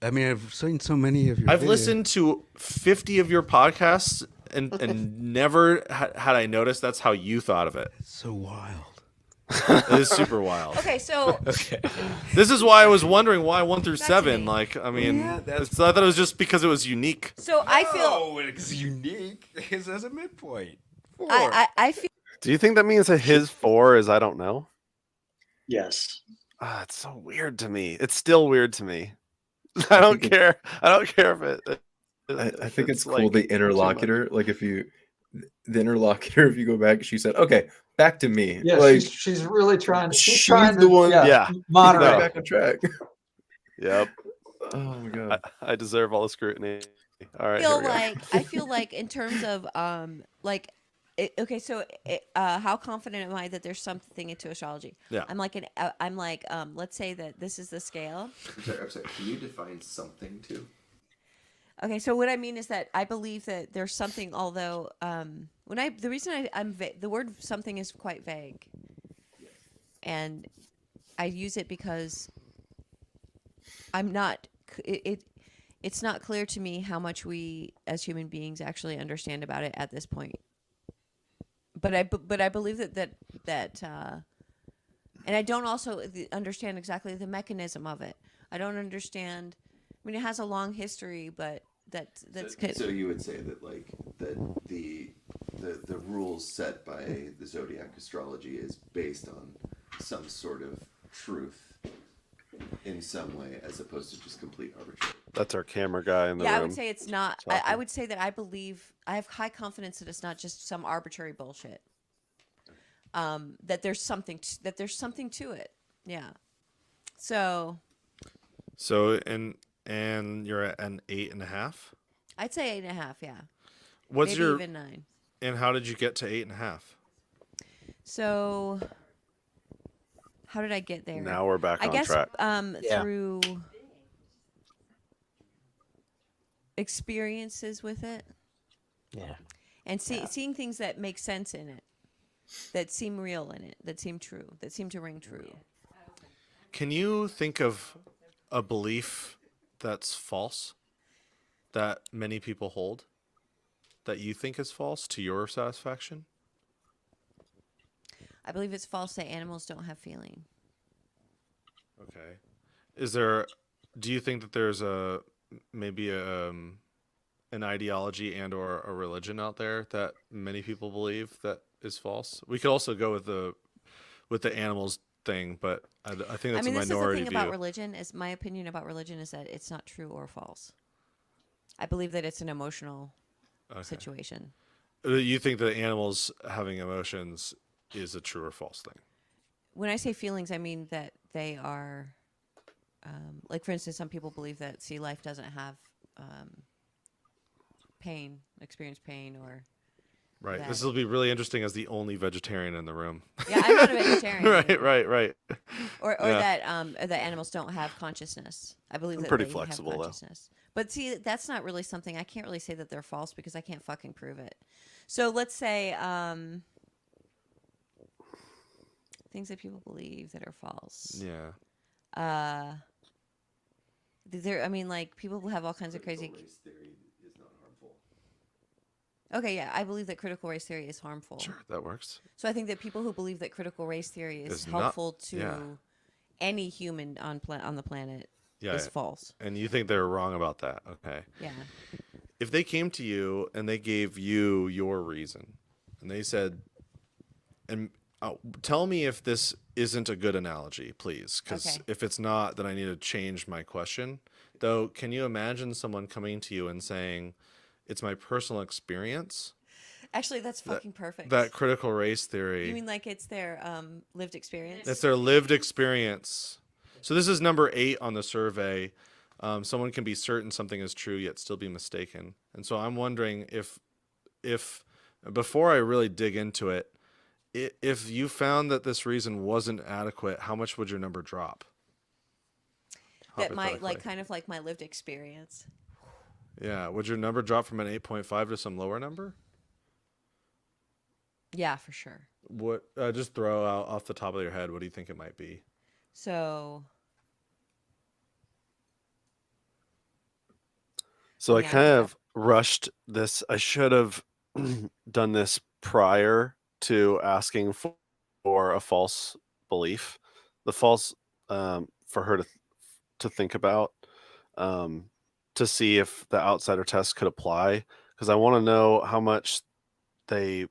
I mean, I've seen so many of your. I've videos. listened to 50 of your podcasts and never had I noticed that's how you thought of it. It's so wild. It is super wild. Okay, so This is why I was wondering why 1 through 7. me. Like, I mean, Yeah, I thought it was just because it was unique. so I feel Oh, it's unique. It's as a midpoint. 4. I feel Do you think that means that his 4 is I don't know? Yes. It's so weird to me. It's still weird to me. I don't care. I don't care if it. I think it's cool. like The too interlocutor, like if you go back, she said, "Okay, back to me." Yeah, like she's really trying. She's she's trying the to one- Yeah. moderate. No. back on track. Yep. Oh my god. I deserve all the scrutiny. All right. here we go. I feel like in terms of how confident am I that there's something into astrology? Yeah. I'm like let's say that this is the scale. I'm sorry. Can you define something too? Okay, so what I mean is that I believe that there's something, although the reason the word something is quite vague. and I use it because I'm not. It's not clear to me how much we as human beings actually understand about it at this point. But I believe that and I don't also understand exactly the mechanism of it. I don't understand. I mean, it has a long history, but that's so you would say that like that the rules set by the zodiac astrology is based on some sort of truth in some way, as opposed to just complete arbitrary. That's our camera guy in the room. I would say it's not. I would say that I have high confidence that it's not just some arbitrary bullshit. That there's something to it. Yeah. So and you're at an 8.5. I'd say 8.5. Yeah. What's Maybe your even 9? And how did you get to 8.5? So how did I get there? Now we're back on guess, track. Through experiences with it. Yeah. And seeing things that make sense in it, that seem real in it, that seem true, that seem to ring true. Can you think of a belief that's false that many people hold that you think is false to your satisfaction? I believe it's false that animals don't have feeling. Okay. Do you think that there's maybe an ideology and or a religion out there that many people believe that is false? We could also go with the animals thing, but I think that's a minority this is the thing view. about religion. Is my opinion about religion is that it's not true or false. I believe that it's an emotional situation. You think that animals having emotions is a true or false thing? When I say feelings, I mean that they are, like for instance, some people believe that sea life doesn't have experience pain, or right. that. This will be really interesting as the only vegetarian in the room. Yeah, I'm not a vegetarian. right. Or that animals don't have consciousness. I believe I'm that pretty they flexible, have though. consciousness. But see, that's not really something I can't really say that they're false because I can't fucking prove it. So let's say things that people believe that are false. Yeah. Like people have all kinds of crazy. Race theory is not harmful. Okay, yeah, I believe that critical race theory is harmful. Sure, that works. So I think that people who believe that critical race theory is It's not- helpful to yeah. any human on the planet is false. And you think they're wrong about that? Okay. Yeah. If they came to you and they gave you your reason, and they said, and tell me if this isn't a good analogy, please, because if it's not, then I need to change my question. Though, can you imagine someone coming to you and saying, "It's my personal experience"? Actually, that's fucking perfect. That critical race theory. You mean like it's their lived experience? It's their lived experience. So this is number 8 on the survey. Someone can be certain something is true yet still be mistaken. And so I'm wondering if before I really dig into it, if you found that this reason wasn't adequate, how much would your number drop? That might kind of like my lived experience. Yeah, would your number drop from an 8.5 to some lower number? Yeah, for sure. What? Just throw out off the top of your head. What do you think it might be? So I kind of rushed this. I should have done this prior to asking for a false belief. The false for her to think about to see if the outsider test could apply, because I want to know how much they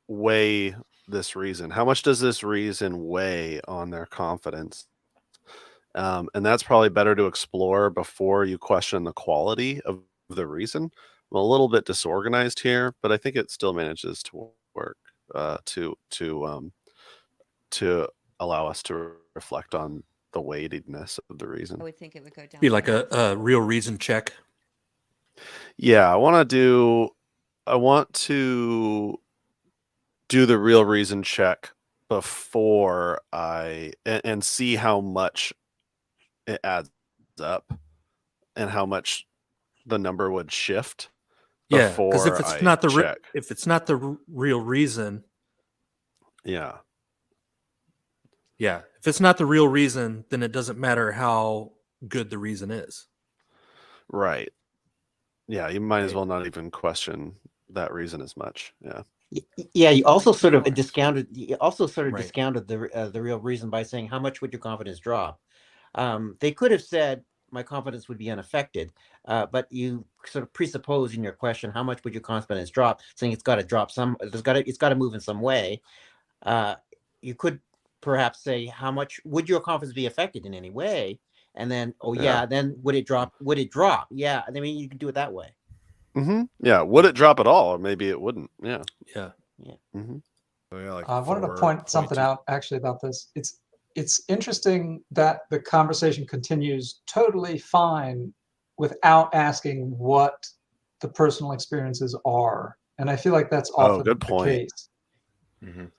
weigh this reason. How much does this reason weigh on their confidence? And that's probably better to explore before you question the quality of the reason. I'm a little bit disorganized here, but I think it still manages to work to allow us to reflect on the weightiness of the reason. I would think it would go down. Be like a real reason check. Yeah, I want to do the real reason check before and see how much it adds up and how much the number would shift. Yeah, because if it's not check. if it's not the real reason, yeah, Yeah. If it's not the real reason, then it doesn't matter how good the reason is. Right. Yeah, you might as well not even question that reason as much. Yeah. Yeah, you also sort of discounted. Right. Discounted the real reason by saying how much would your confidence drop. They could have said my confidence would be unaffected, but you sort of presuppose in your question how much would your confidence drop, saying it's got to drop some. It's got to move in some way. You could perhaps say how much would your confidence be affected in any way, and then then would it drop? Would it drop? Yeah, I mean you can do it that way. Mm-hmm. Yeah. Would it drop at all, or maybe it wouldn't? Yeah. Yeah. Yeah. Mm-hmm. So, yeah, like I wanted to 4, point something 0.2. out actually about this. It's interesting that the conversation continues totally fine without asking what the personal experiences are, and I feel like that's often good the point. case.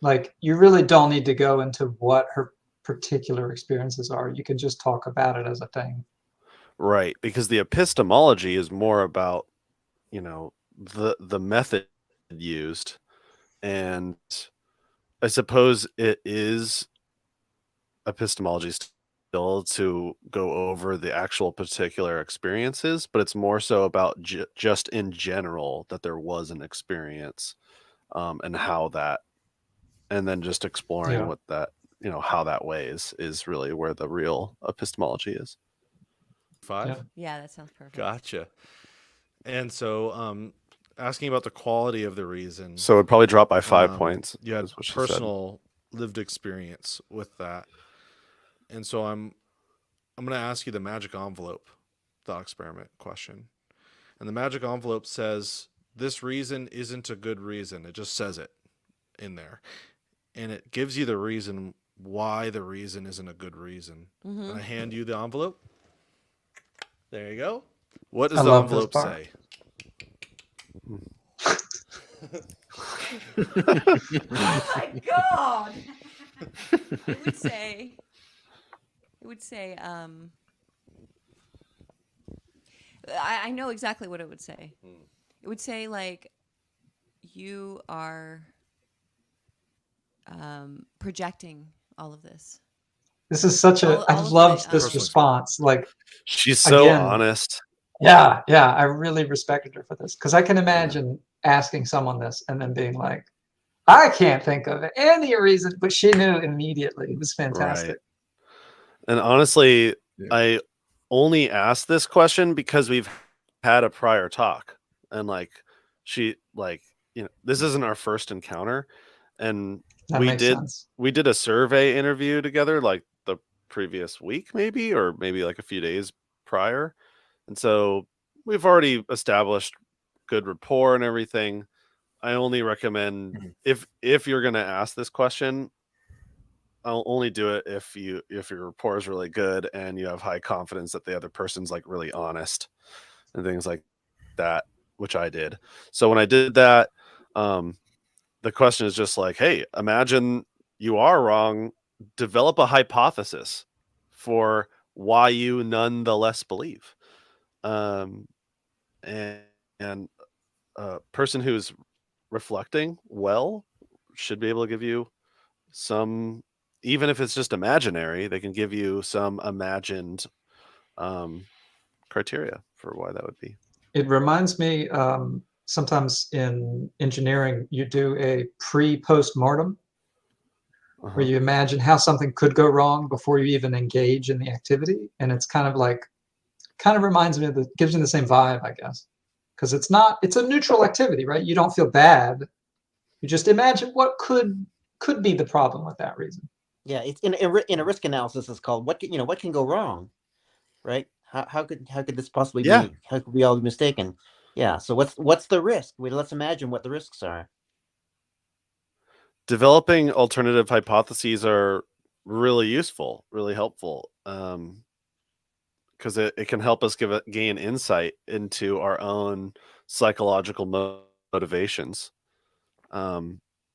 Like you really don't need to go into what her particular experiences are. You can just talk about it as a thing. Right, because the epistemology is more about, the method used, and I suppose it is epistemology still to go over the actual particular experiences, but it's more so about just in general that there was an experience, and how that, and then just exploring what that, how that weighs is really where the real epistemology is. 5? Yeah, that sounds perfect. Gotcha. And so, asking about the quality of the reason. So it'd probably drop by 5 points. You had is what she personal lived experience with that. And so I'm going to ask you the magic envelope thought experiment question. And the magic envelope says, this reason isn't a good reason. It just says it in there. And it gives you the reason why the reason isn't a good reason. And I hand you the envelope. There you go. What does the envelope say? Oh my god! It would say, I know exactly what it would say. It would say, like, you are projecting all of this. This is such a, I loved this response. Like, she's so honest. Yeah, I really respected her for this, because I can imagine asking someone this and then being like, I can't think of any reason, but she knew immediately. It was fantastic. Right. And honestly, I only asked this question because we've had a prior talk, and like this isn't our first encounter, and we did a survey interview together like the previous week, maybe like a few days prior. And so we've already established good rapport and everything. I only recommend if you're going to ask this question, I'll only do it if your rapport is really good and you have high confidence that the other person's like really honest and things like that, which I did. So when I did that, the question is just like, hey, imagine you are wrong. Develop a hypothesis for why you nonetheless believe. And a person who's reflecting well should be able to give you some, even if it's just imaginary, they can give you some imagined criteria for why that would be. It reminds me, sometimes in engineering, you do a pre-post-mortem where you imagine how something could go wrong before you even engage in the activity. And it's kind of reminds me of gives me the same vibe, I guess. Because it's a neutral activity, right? You don't feel bad. You just imagine what could be the problem with that reason. Yeah, it's in a risk analysis. It's called what can go wrong, right? How could this possibly be? How could we all be mistaken? Yeah. So what's the risk? Let's imagine what the risks are. Developing alternative hypotheses are really useful, really helpful, because it can help us gain insight into our own psychological motivations,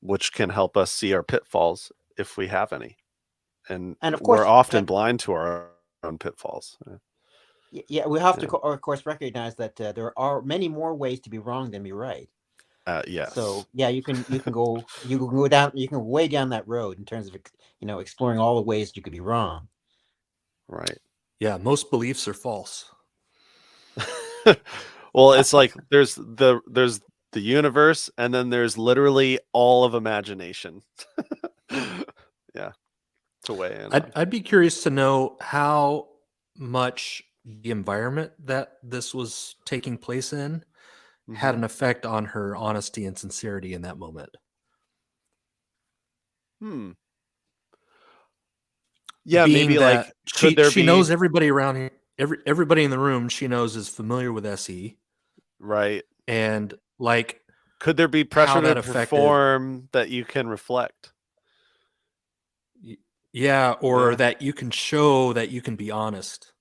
which can help us see our pitfalls if we have any. And of course, we're often blind to our own pitfalls. Yeah, we have to, of course, recognize that there are many more ways to be wrong than be right. Yes. So yeah, you can go way down that road in terms of exploring all the ways you could be wrong. Right. Yeah, most beliefs are false. Well, it's like there's the universe, and then there's literally all of imagination. Yeah, to weigh in on. I'd be curious to know how much the environment that this was taking place in had an effect on her honesty and sincerity in that moment. Yeah, Being maybe that like could there she be knows everybody around here, everybody in the room she knows is familiar with SE, right? And like, could there be pressure how that to affected, perform that you can reflect? Yeah, or that you can show that you can be honest.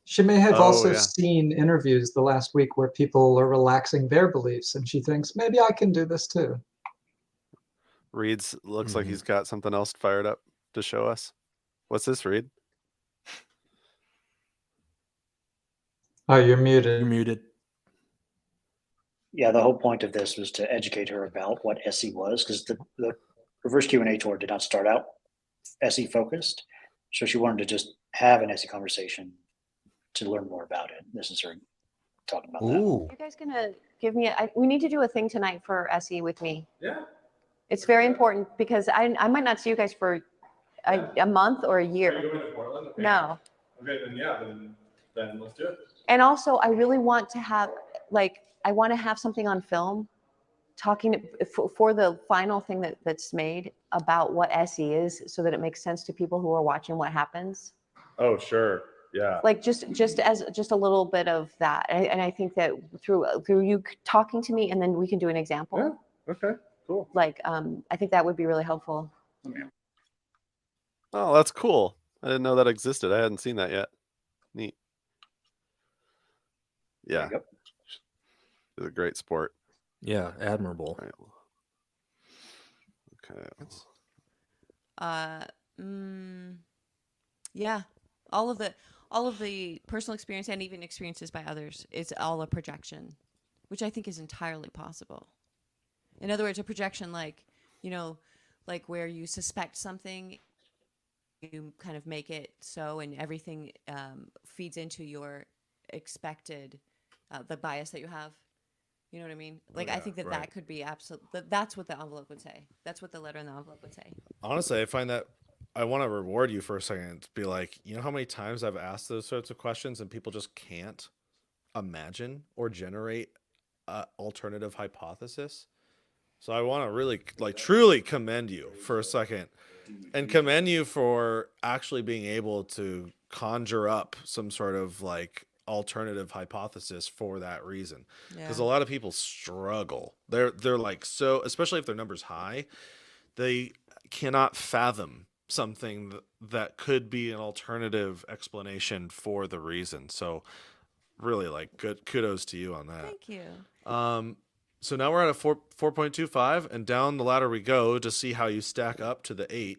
She may have also seen interviews the last week where people are relaxing their beliefs, and she thinks maybe I can do this too. Reid's looks like he's got something else fired up to show us. What's this, Reid? Oh, you're muted. You're muted. Yeah, the whole point of this was to educate her about what SE was, because the reverse Q&A tour did not start out SE focused. So she wanted to just have an SE conversation to learn more about it. This is her talking about that. You guys gonna give me we need to do a thing tonight for SE with me. Yeah. It's very important because I might not see you guys for a month or a year. Are you going to Portland? Okay. No. Okay, then let's do it. And also I really want to have I want to have something on film talking for the final thing that's made about what SE is, so that it makes sense to people who are watching what happens. Oh, sure. Yeah. Like just a little bit of that. And I think that through you talking to me, and then we can do an example. Yeah. Okay, cool. I think that would be really helpful. Oh, that's cool. I didn't know that existed. I hadn't seen that yet. Neat. Yeah. It's a great sport. Yeah, admirable. Right. Okay. Yeah. All of the personal experience and even experiences by others, it's all a projection, which I think is entirely possible. In other words, a projection like where you suspect something, you kind of make it so, and everything feeds into your expected, the bias that you have. You know what I mean? I think that could be absolute. That's what the envelope would say. That's what the letter in the envelope would say. Honestly, I find that I want to reward you for a second to be like, you know how many times I've asked those sorts of questions and people just can't imagine or generate an alternative hypothesis. So I want to really truly commend you for a second, and commend you for actually being able to conjure up some sort of alternative hypothesis for that reason. Because a lot of people struggle. They're so, especially if their number's high, they cannot fathom something that could be an alternative explanation for the reason. So really good kudos to you on that. Thank you. So now we're at a 4.25, and down the ladder we go to see how you stack up to the 8.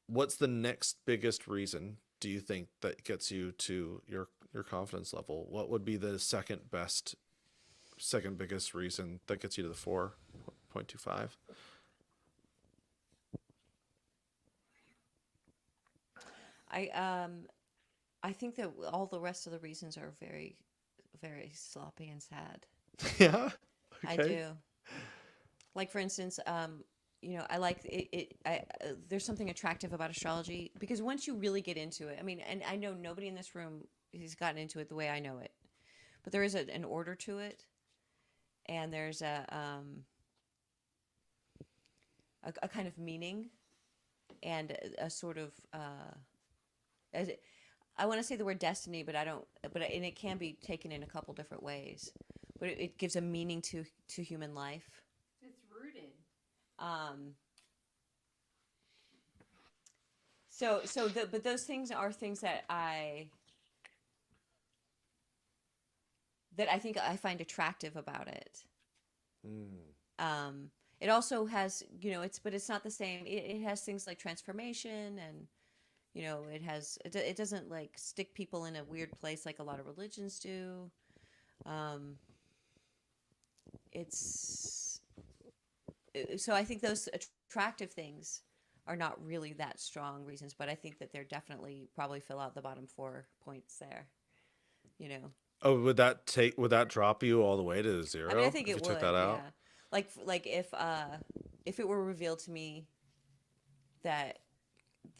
What's the next biggest reason do you think that gets you to your confidence level? What would be the second biggest reason that gets you to the 4.25? I think that all the rest of the reasons are very, very sloppy and sad. Yeah. Okay. I do. Like, for instance, I like it. There's something attractive about astrology, because once you really get into it, and I know nobody in this room has gotten into it the way I know it, but there is an order to it, and there's a kind of meaning, and a sort of I want to say the word destiny, but I don't. And it can be taken in a couple different ways. But it gives a meaning to human life. It's rooted. But those things are things that I think I find attractive about it. It also has, but it's not the same. It has things like transformation, and it doesn't stick people in a weird place like a lot of religions do. it's so I think those attractive things are not really that strong reasons, but I think that they're definitely probably fill out the bottom 4 points there. You know. Oh, would that drop you all the way to 0? I mean, I think if it you would. took that out? Yeah. Like if it were revealed to me that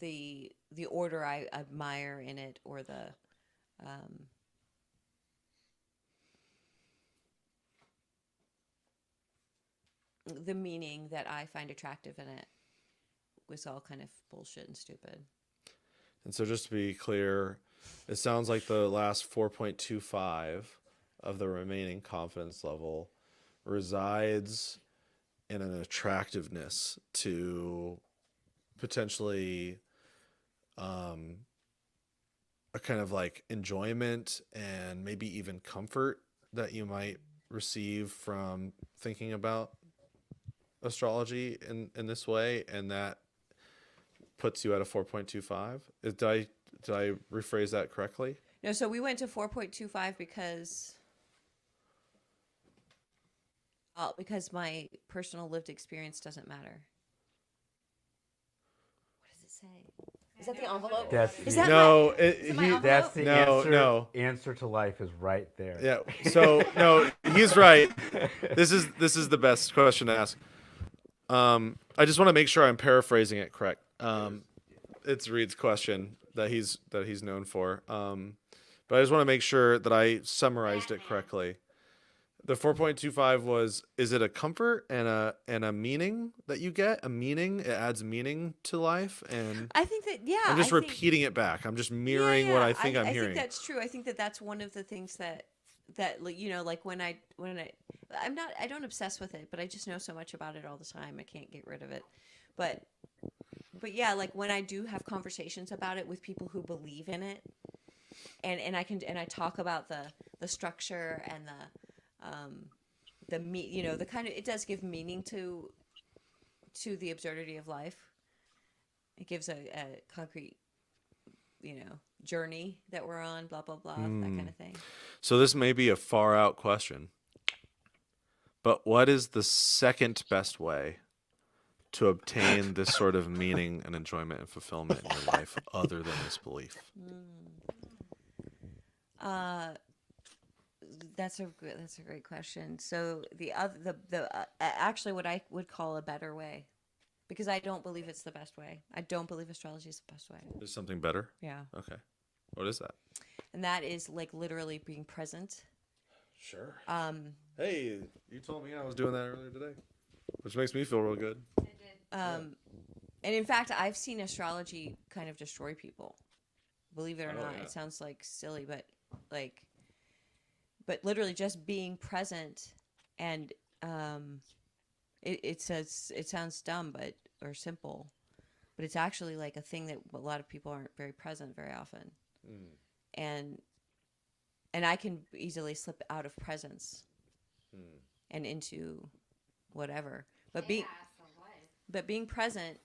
the order I admire in it, or the meaning that I find attractive in it was all kind of bullshit and stupid. And so just to be clear, it sounds like the last 4.25 of the remaining confidence level resides in an attractiveness to potentially a kind of like enjoyment and maybe even comfort that you might receive from thinking about astrology in this way, and that puts you at a 4.25. Did I rephrase that correctly? No, so we went to 4.25 because my personal lived experience doesn't matter. What does it say? Is that the envelope? That's is that no, my, is it my envelope? That's the answer. No. Answer to life is right there. Yeah. So no, he's right. This is the best question to ask. I just want to make sure I'm paraphrasing it correct. It's Reid's question that he's known for. But I just want to make sure that I summarized it correctly. The 4.25 was, is it a comfort and a meaning that you get? A meaning, it adds meaning to life, and I think that I'm just repeating it back. I'm just mirroring what I think I'm hearing. I think that's true. I think that that's one of the things that you know, like when I don't obsess with it, but I just know so much about it all the time. I can't get rid of it. But yeah, like when I do have conversations about it with people who believe in it, and I talk about the structure and the kind of, it does give meaning to the absurdity of life. It gives a concrete, journey that we're on, blah blah blah, that kind of thing. So this may be a far out question, but what is the second best way to obtain this sort of meaning and enjoyment and fulfillment in your life other than this belief? That's a great question. So actually what I would call a better way, because I don't believe it's the best way. I don't believe astrology is the best way. There's something better? Yeah. Okay. What is that? And that is like literally being present. Sure. Hey, you told me I was doing that earlier today, which makes me feel real good. And in fact, I've seen astrology kind of destroy people. Believe it or not, It sounds like silly, but literally just being present, and it sounds dumb, or simple, but it's actually like a thing that a lot of people aren't very present very often. And I can easily slip out of presence and into whatever, but being present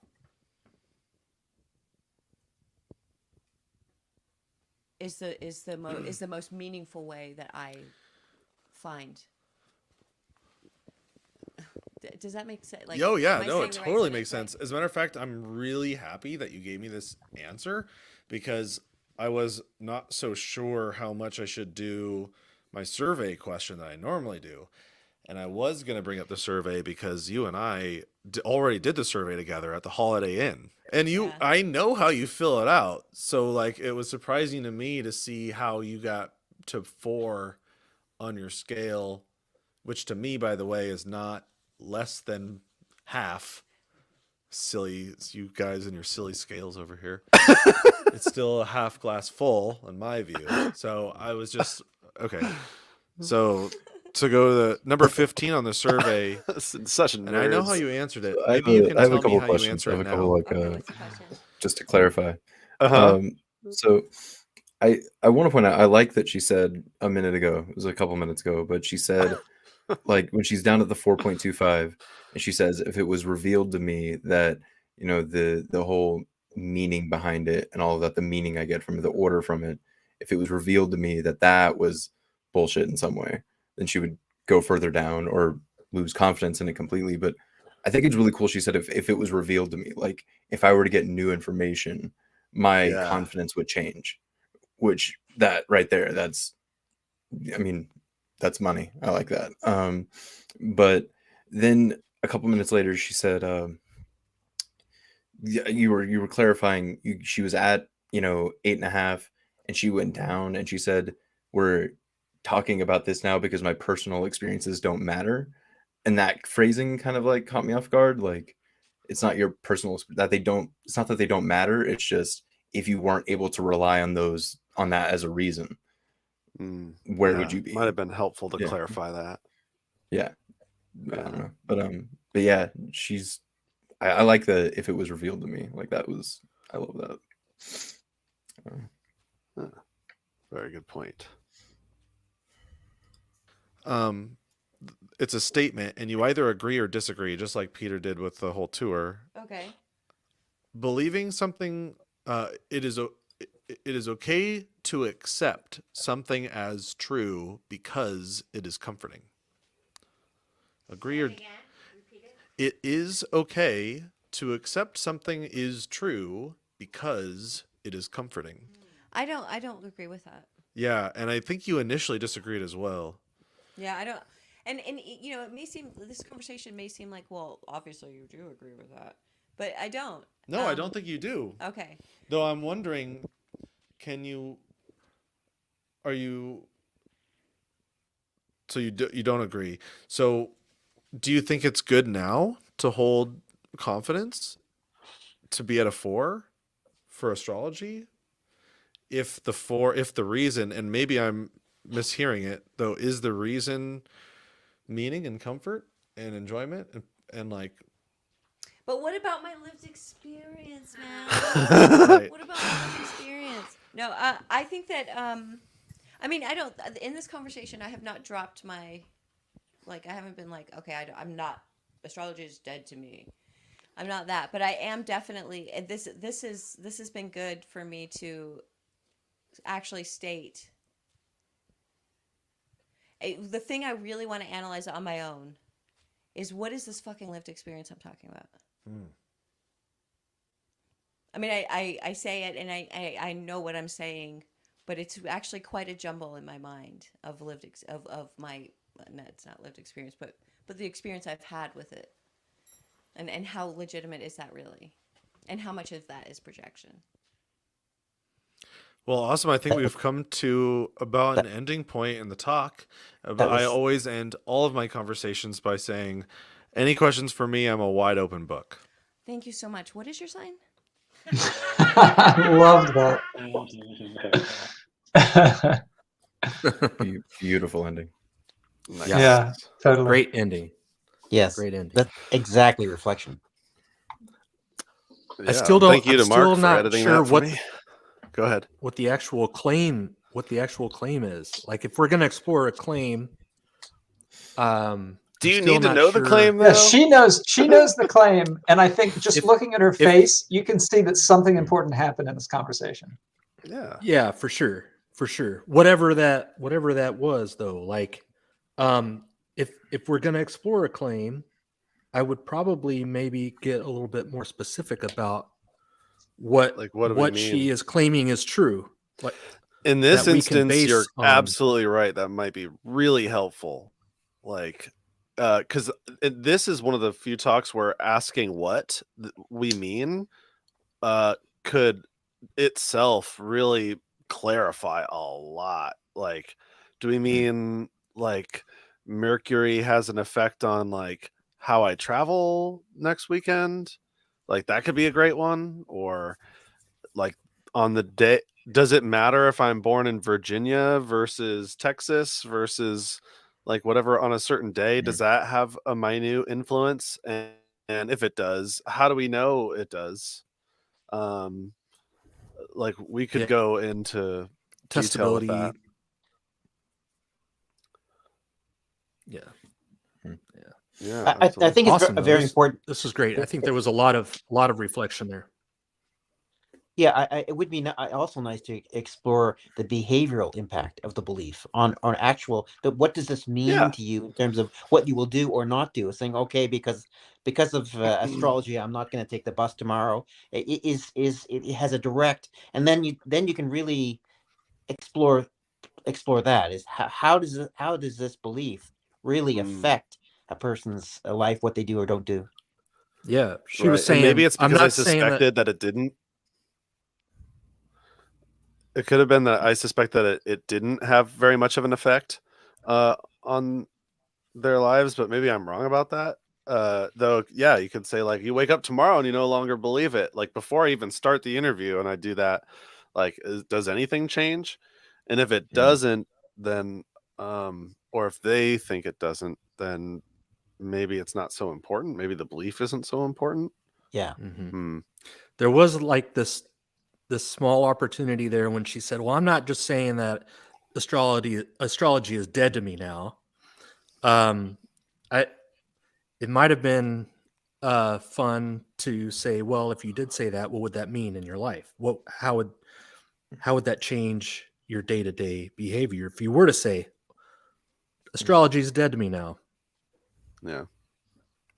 is the most meaningful way that I find. Does that make sense? Like, it totally makes sense. As a matter of fact, I'm really happy that you gave me this answer, because I was not so sure how much I should do my survey question that I normally do. And I was going to bring up the survey because you and I already did the survey together at the Holiday Inn. And I know how you fill it out. So like, it was surprising to me to see how you got to 4 on your scale, which to me, by the way, is not less than half. Silly, you guys and your silly scales over here. It's still a half glass full in my view. So I was just okay. So to go to the number 15 on the survey, such a nerd. And I know how you answered it. I Maybe you can tell me how you answer I have it a couple now. just to clarify. Uh-huh. So I want to point out, I like that she said a minute ago, it was a couple minutes ago, but she said, like, when she's down at the 4.25, and she says, if it was revealed to me that, the whole meaning behind it and all of that, the meaning I get from it, the order from it, if it was revealed to me that was bullshit in some way, then she would go further down or lose confidence in it completely. But I think it's really cool. She said if it was revealed to me, like if I were to get new information, my confidence would change. Which that right there, that's money. I like that. But then a couple minutes later, she said, you were clarifying. She was at 8.5, and she went down, and she said, "We're talking about this now because my personal experiences don't matter." And that phrasing kind of like caught me off guard. Like, it's not your personal that they don't. It's not that they don't matter. It's just if you weren't able to rely on that as a reason, where would you be? Might have been helpful to clarify that. Yeah. I don't know. But yeah, I like the if it was revealed to me. Like I love that. Very good point. It's a statement, and you either agree or disagree, just like Peter did with the whole tour. Okay. Believing something, it is okay to accept something as true because it is comforting. Agree or it is okay to accept something is true because it is comforting. I don't agree with that. Yeah, and I think you initially disagreed as well. Yeah, I don't. And it may seem this conversation may seem like, well, obviously you do agree with that, but I don't. No, I don't think you do. Okay. Though I'm wondering, so you don't agree. So do you think it's good now to hold confidence to be at a 4 for astrology? If the reason, and maybe I'm mishearing it though, is the reason meaning and comfort and enjoyment and like. But what about my lived experience, man? Right. What about my lived experience? No, I think that I don't. In this conversation, I have not dropped my, I haven't been like, okay, I'm not. Astrology is dead to me. I'm not that, but I am definitely. This has been good for me to actually state. The thing I really want to analyze on my own is what is this fucking lived experience I'm talking about? I mean, I say it and I know what I'm saying, but it's actually quite a jumble in my mind of of my, no, it's not lived experience, but the experience I've had with it, and how legitimate is that really, and how much of that is projection. Well, awesome. I think we've come to about an ending point in the talk. I always end all of my conversations by saying, any questions for me? I'm a wide open book. Thank you so much. What is your sign? I loved that. Beautiful ending. Nice. Yeah, totally. Great ending. Yes. Great ending. That's exactly reflection. I still don't. Thank you to Mark for editing that for me. Go ahead. What the actual claim is. Like, if we're going to explore a claim, do you need to know the claim though? Yeah, she knows the claim, and I think just looking at her face, you can see that something important happened in this conversation. Yeah, for sure. Whatever that was, though, like, if we're going to explore a claim, I would probably maybe get a little bit more specific about what she is claiming is true. Like, in this instance, you're absolutely right. That might be really helpful. Like, because this is one of the few talks where asking what we mean could itself really clarify a lot. Like, do we mean like Mercury has an effect on like how I travel next weekend? Like, that could be a great one. Or like, on the day, does it matter if I'm born in Virginia versus Texas versus like whatever on a certain day? Does that have a minute influence? And if it does, how do we know it does? Like, we could go into detail with that. Yeah, I think it's awesome, very important. This is great. I think there was a lot of reflection there. Yeah, it would be also nice to explore the behavioral impact of the belief on actual. What does this mean to you in terms of what you will do or not do? Saying, okay, because of astrology, I'm not going to take the bus tomorrow. It has a direct, and then you can really explore that. Is how does this belief really affect a person's life, what they do or don't do? Yeah, she was And saying, maybe it's I'm because I not saying suspected that it didn't. It could have been that I suspect that it didn't have very much of an effect on their lives, but maybe I'm wrong about that. Though, yeah, you could say like you wake up tomorrow and you no longer believe it. Like before I even start the interview and I do that, like, does anything change? And if it doesn't, then, or if they think it doesn't, then maybe it's not so important. Maybe the belief isn't so important. Yeah. There was like this small opportunity there when she said, well, I'm not just saying that astrology is dead to me now. It might have been fun to say, well, if you did say that, what would that mean in your life? How would that change your day-to-day behavior if you were to say astrology is dead to me now? Yeah.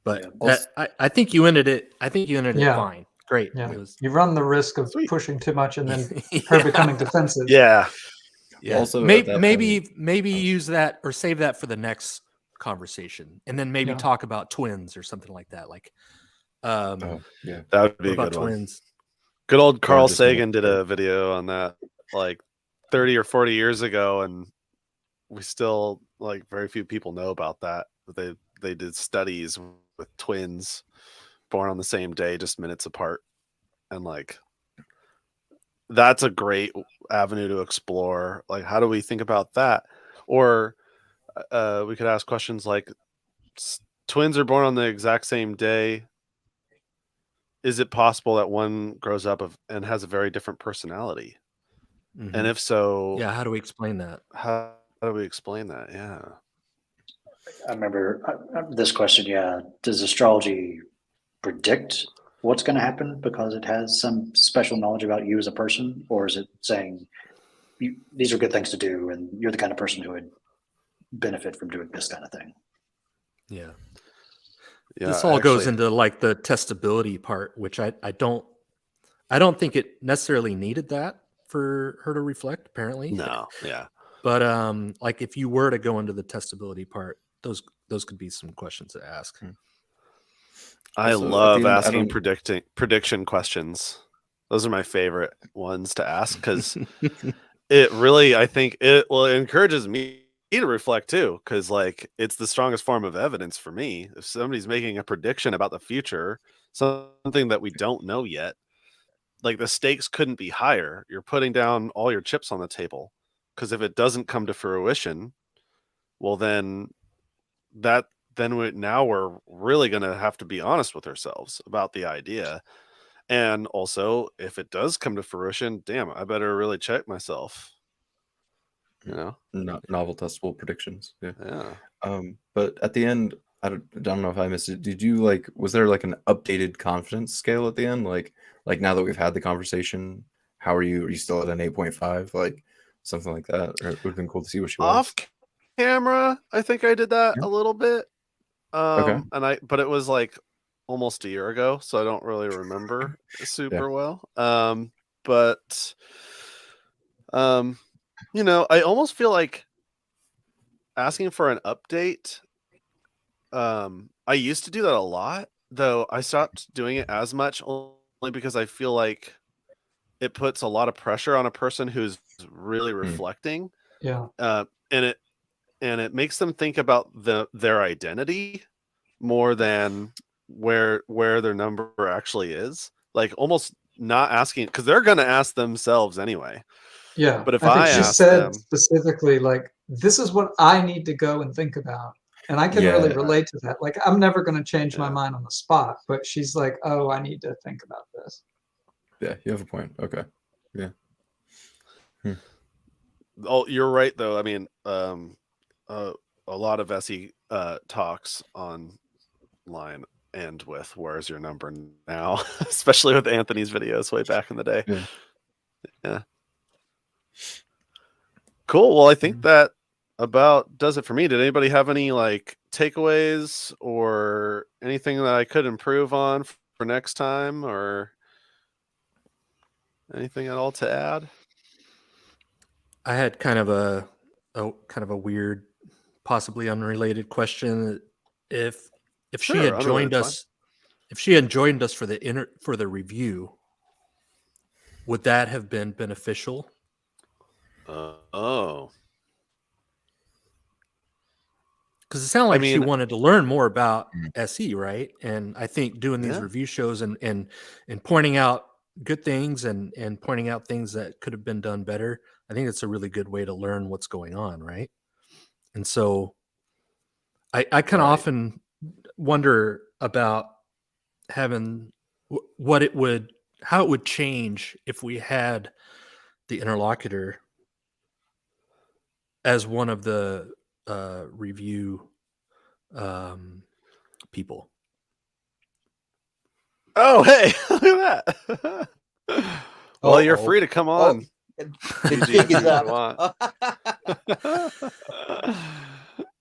But I think you ended it. I think you ended it fine. Great. Yeah. You run the risk of pushing too much and then her becoming defensive. Yeah. Also, maybe use that or save that for the next conversation, and then maybe talk about twins or something like that. Like, that would be a good one. Twins? Good old Carl Sagan did a video on that like 30 or 40 years ago, and we still like very few people know about that. They did studies with twins born on the same day, just minutes apart, and like that's a great avenue to explore. Like, how do we think about that? Or we could ask questions like, twins are born on the exact same day. Is it possible that one grows up and has a very different personality? Mm-hmm. And if so, yeah, how do we explain that? How do we explain that? Yeah. I remember this question. Yeah. Does astrology predict what's going to happen because it has some special knowledge about you as a person? Or is it saying these are good things to do and you're the kind of person who would benefit from doing this kind of thing? Yeah. This all goes into like the testability part, which I don't think it necessarily needed that for her to reflect, apparently. No, yeah. But like if you were to go into the testability part, those could be some questions to ask. I love asking prediction questions. Those are my favorite ones to ask because it really, I think it encourages me to reflect too, because like it's the strongest form of evidence for me. If somebody's making a prediction about the future, something that we don't know yet, like the stakes couldn't be higher. You're putting down all your chips on the table, because if it doesn't come to fruition, well then now we're really going to have to be honest with ourselves about the idea. And also, if it does come to fruition, damn, I better really check myself. You know, novel testable predictions. Yeah. But at the end, I don't know if I missed it. Did you was there like an updated confidence scale at the end? Like now that we've had the conversation, how are you? Are you still at an 8.5? Like something like that? Or it would have been cool to see what she was. Off camera, I think I did that a little bit. Okay. But it was like almost a year ago, so I don't really remember super well. But you know, I almost feel like asking for an update. I used to do that a lot, though I stopped doing it as much only because I feel like it puts a lot of pressure on a person who's really reflecting. Yeah. And it makes them think about their identity more than where their number actually is. Like almost not asking, because they're going to ask themselves anyway. Yeah. But if I think she ask said them, specifically, like, this is what I need to go and think about. And I can really relate to that. Like, I'm never going to change my mind on the spot, but she's like, oh, I need to think about this. Yeah, you have a point. Okay. Yeah. Oh, you're right, though. I mean, a lot of SE talks online end with "Where's your number now?" especially with Anthony's videos way back in the day. Yeah. Cool. Well, I think that about does it for me. Did anybody have any like takeaways or anything that I could improve on for next time, or anything at all to add? I had kind of a weird, possibly unrelated question. If she had joined us, if she had joined us for the review, would that have been beneficial? Oh. Because it sounded like she wanted to learn more about SE, right? And I think doing these review shows and pointing out good things and pointing out things that could have been done better, I think it's a really good way to learn what's going on, right? And so I kind of often wonder about having how it would change if we had the interlocutor as one of the review people. Oh, hey, look at that. Well, you're free to come on. The jig is up.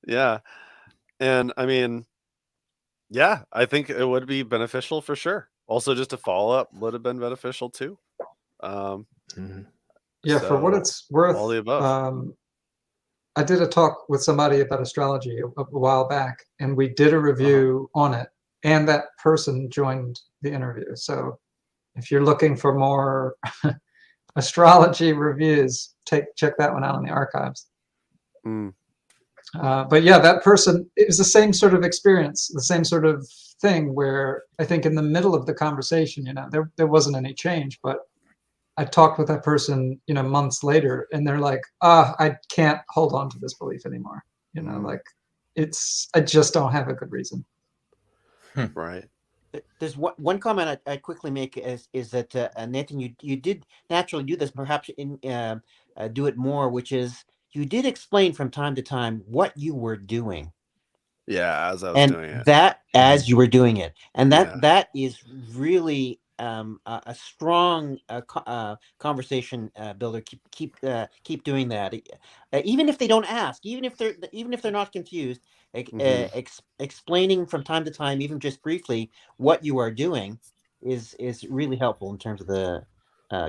Yeah. And I mean, yeah, I think it would be beneficial for sure. Also, just a follow up would have been beneficial too. Yeah, for what it's worth, all the above. I did a talk with somebody about astrology a while back, and we did a review on it, and that person joined the interview. So if you're looking for more astrology reviews, check that one out in the archives. But yeah, that person, it was the same sort of experience, the same sort of thing where I think in the middle of the conversation, there wasn't any change, but I talked with that person, months later, and they're like, I can't hold on to this belief anymore. Like I just don't have a good reason. Right. There's one comment I quickly make is that Nathan, you did naturally do this, perhaps do it more, which is you did explain from time to time what you were doing. Yeah, as I was doing it. As you were doing it, and that is really a strong conversation builder. Keep doing that, even if they don't ask, even if they're not confused. Explaining from time to time, even just briefly, what you are doing is really helpful in terms of the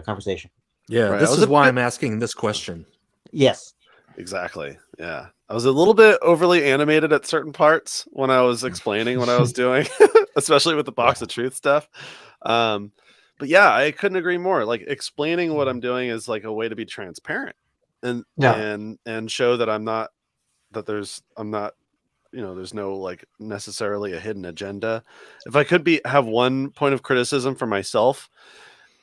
conversation. Yeah, this is why I'm asking this question. Yes, exactly. Yeah, I was a little bit overly animated at certain parts when I was explaining what I was doing, especially with the box of truth stuff. But yeah, I couldn't agree more. Like explaining what I'm doing is like a way to be transparent and show that I'm not there's no like necessarily a hidden agenda. If I could have one point of criticism for myself,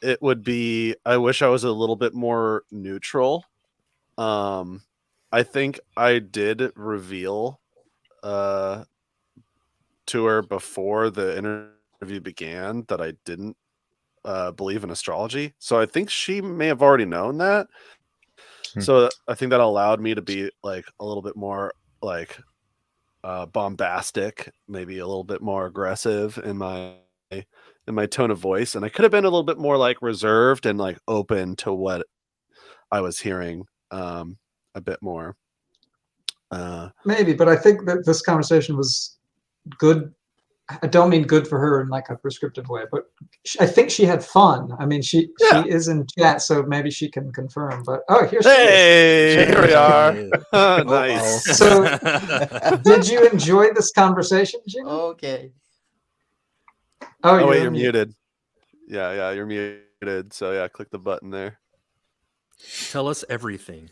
it would be I wish I was a little bit more neutral. I think I did reveal to her before the interview began that I didn't believe in astrology. So I think she may have already known that. So I think that allowed me to be like a little bit more like bombastic, maybe a little bit more aggressive in my tone of voice, and I could have been a little bit more like reserved and like open to what I was hearing a bit more. Maybe, but I think that this conversation was good. I don't mean good for her in like a prescriptive way, but I think she had fun. I mean, she is in chat, so maybe she can confirm. But here she is. Here we are. Nice. So, did you enjoy this conversation, Gina? Okay. Oh, wait, you're muted. Yeah, you're muted. So yeah, click the button there. Tell us everything.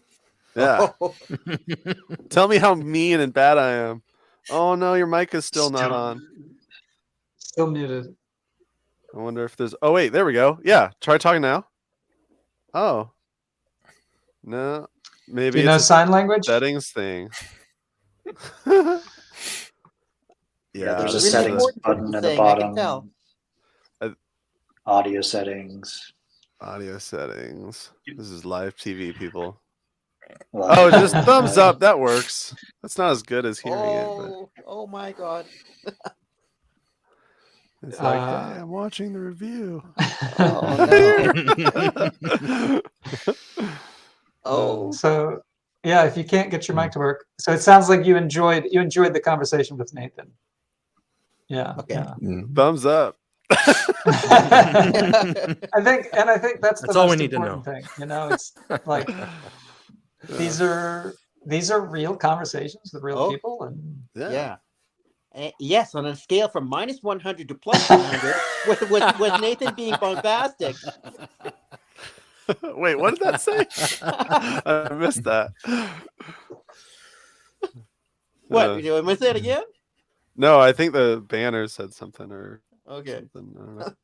Yeah. Tell me how mean and bad I am. Oh no, your mic is still not on. Still muted. I wonder if there's. Oh wait, there we go. Yeah, try talking now. Oh. No, maybe. Do you know sign language? Settings thing. Yeah, there's a settings button at the bottom. Audio settings. Audio settings. This is live TV, people. Oh, just thumbs up. That works. That's not as good as hearing it. But... Oh my God. It's like, hey, I'm watching the review. Oh, So yeah, if you can't get your mic to work, so it sounds like you enjoyed the conversation with Nathan. Yeah. Okay. Yeah. Thumbs up. I think that's the all we most need to important know. thing. You know, it's like these are real conversations with real people, and yeah. Yes, on a scale from -100 to +100, with Nathan being bombastic. Wait, what did that say? I missed that. What? Am I say it again? No, I think the banner said something or Okay. something. I don't know.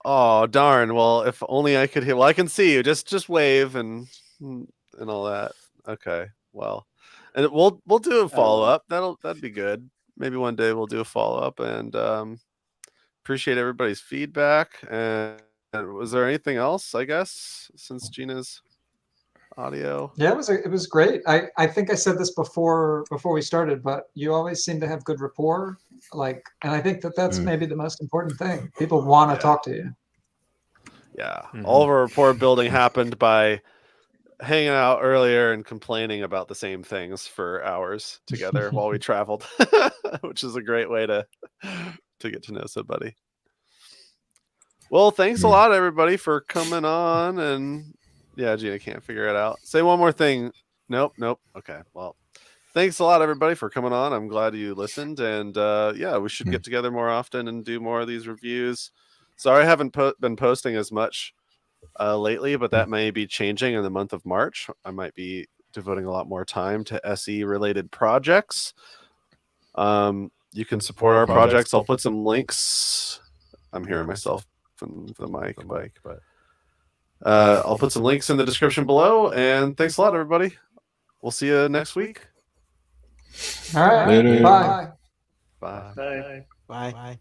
Oh darn! Well, if only I could hear. Well, I can see you. Just wave and all that. Okay. Well, and we'll do a follow up. That'd be good. Maybe one day we'll do a follow up, and appreciate everybody's feedback. And was there anything else? I guess since Gina's audio. yeah, it was great. I think I said this before we started, but you always seem to have good rapport. Like, and I think that's maybe the most important thing. People want to talk to you. Yeah. All of our rapport building happened by hanging out earlier and complaining about the same things for hours together while we traveled, which is a great way to get to know somebody. Well, thanks a lot, everybody, for coming on. And yeah, Gina can't figure it out. Say one more thing. Nope. Okay. Well, thanks a lot, everybody, for coming on. I'm glad you listened. And yeah, we should get together more often and do more of these reviews. Sorry I haven't been posting as much lately, but that may be changing in the month of March. I might be devoting a lot more time to SE related projects. You can support our projects. I'll put some links. I'm hearing myself from the mic, but I'll put some links in the description below. And thanks a lot, everybody. We'll see you next week. All right. Later. Bye. Bye. Bye. Bye.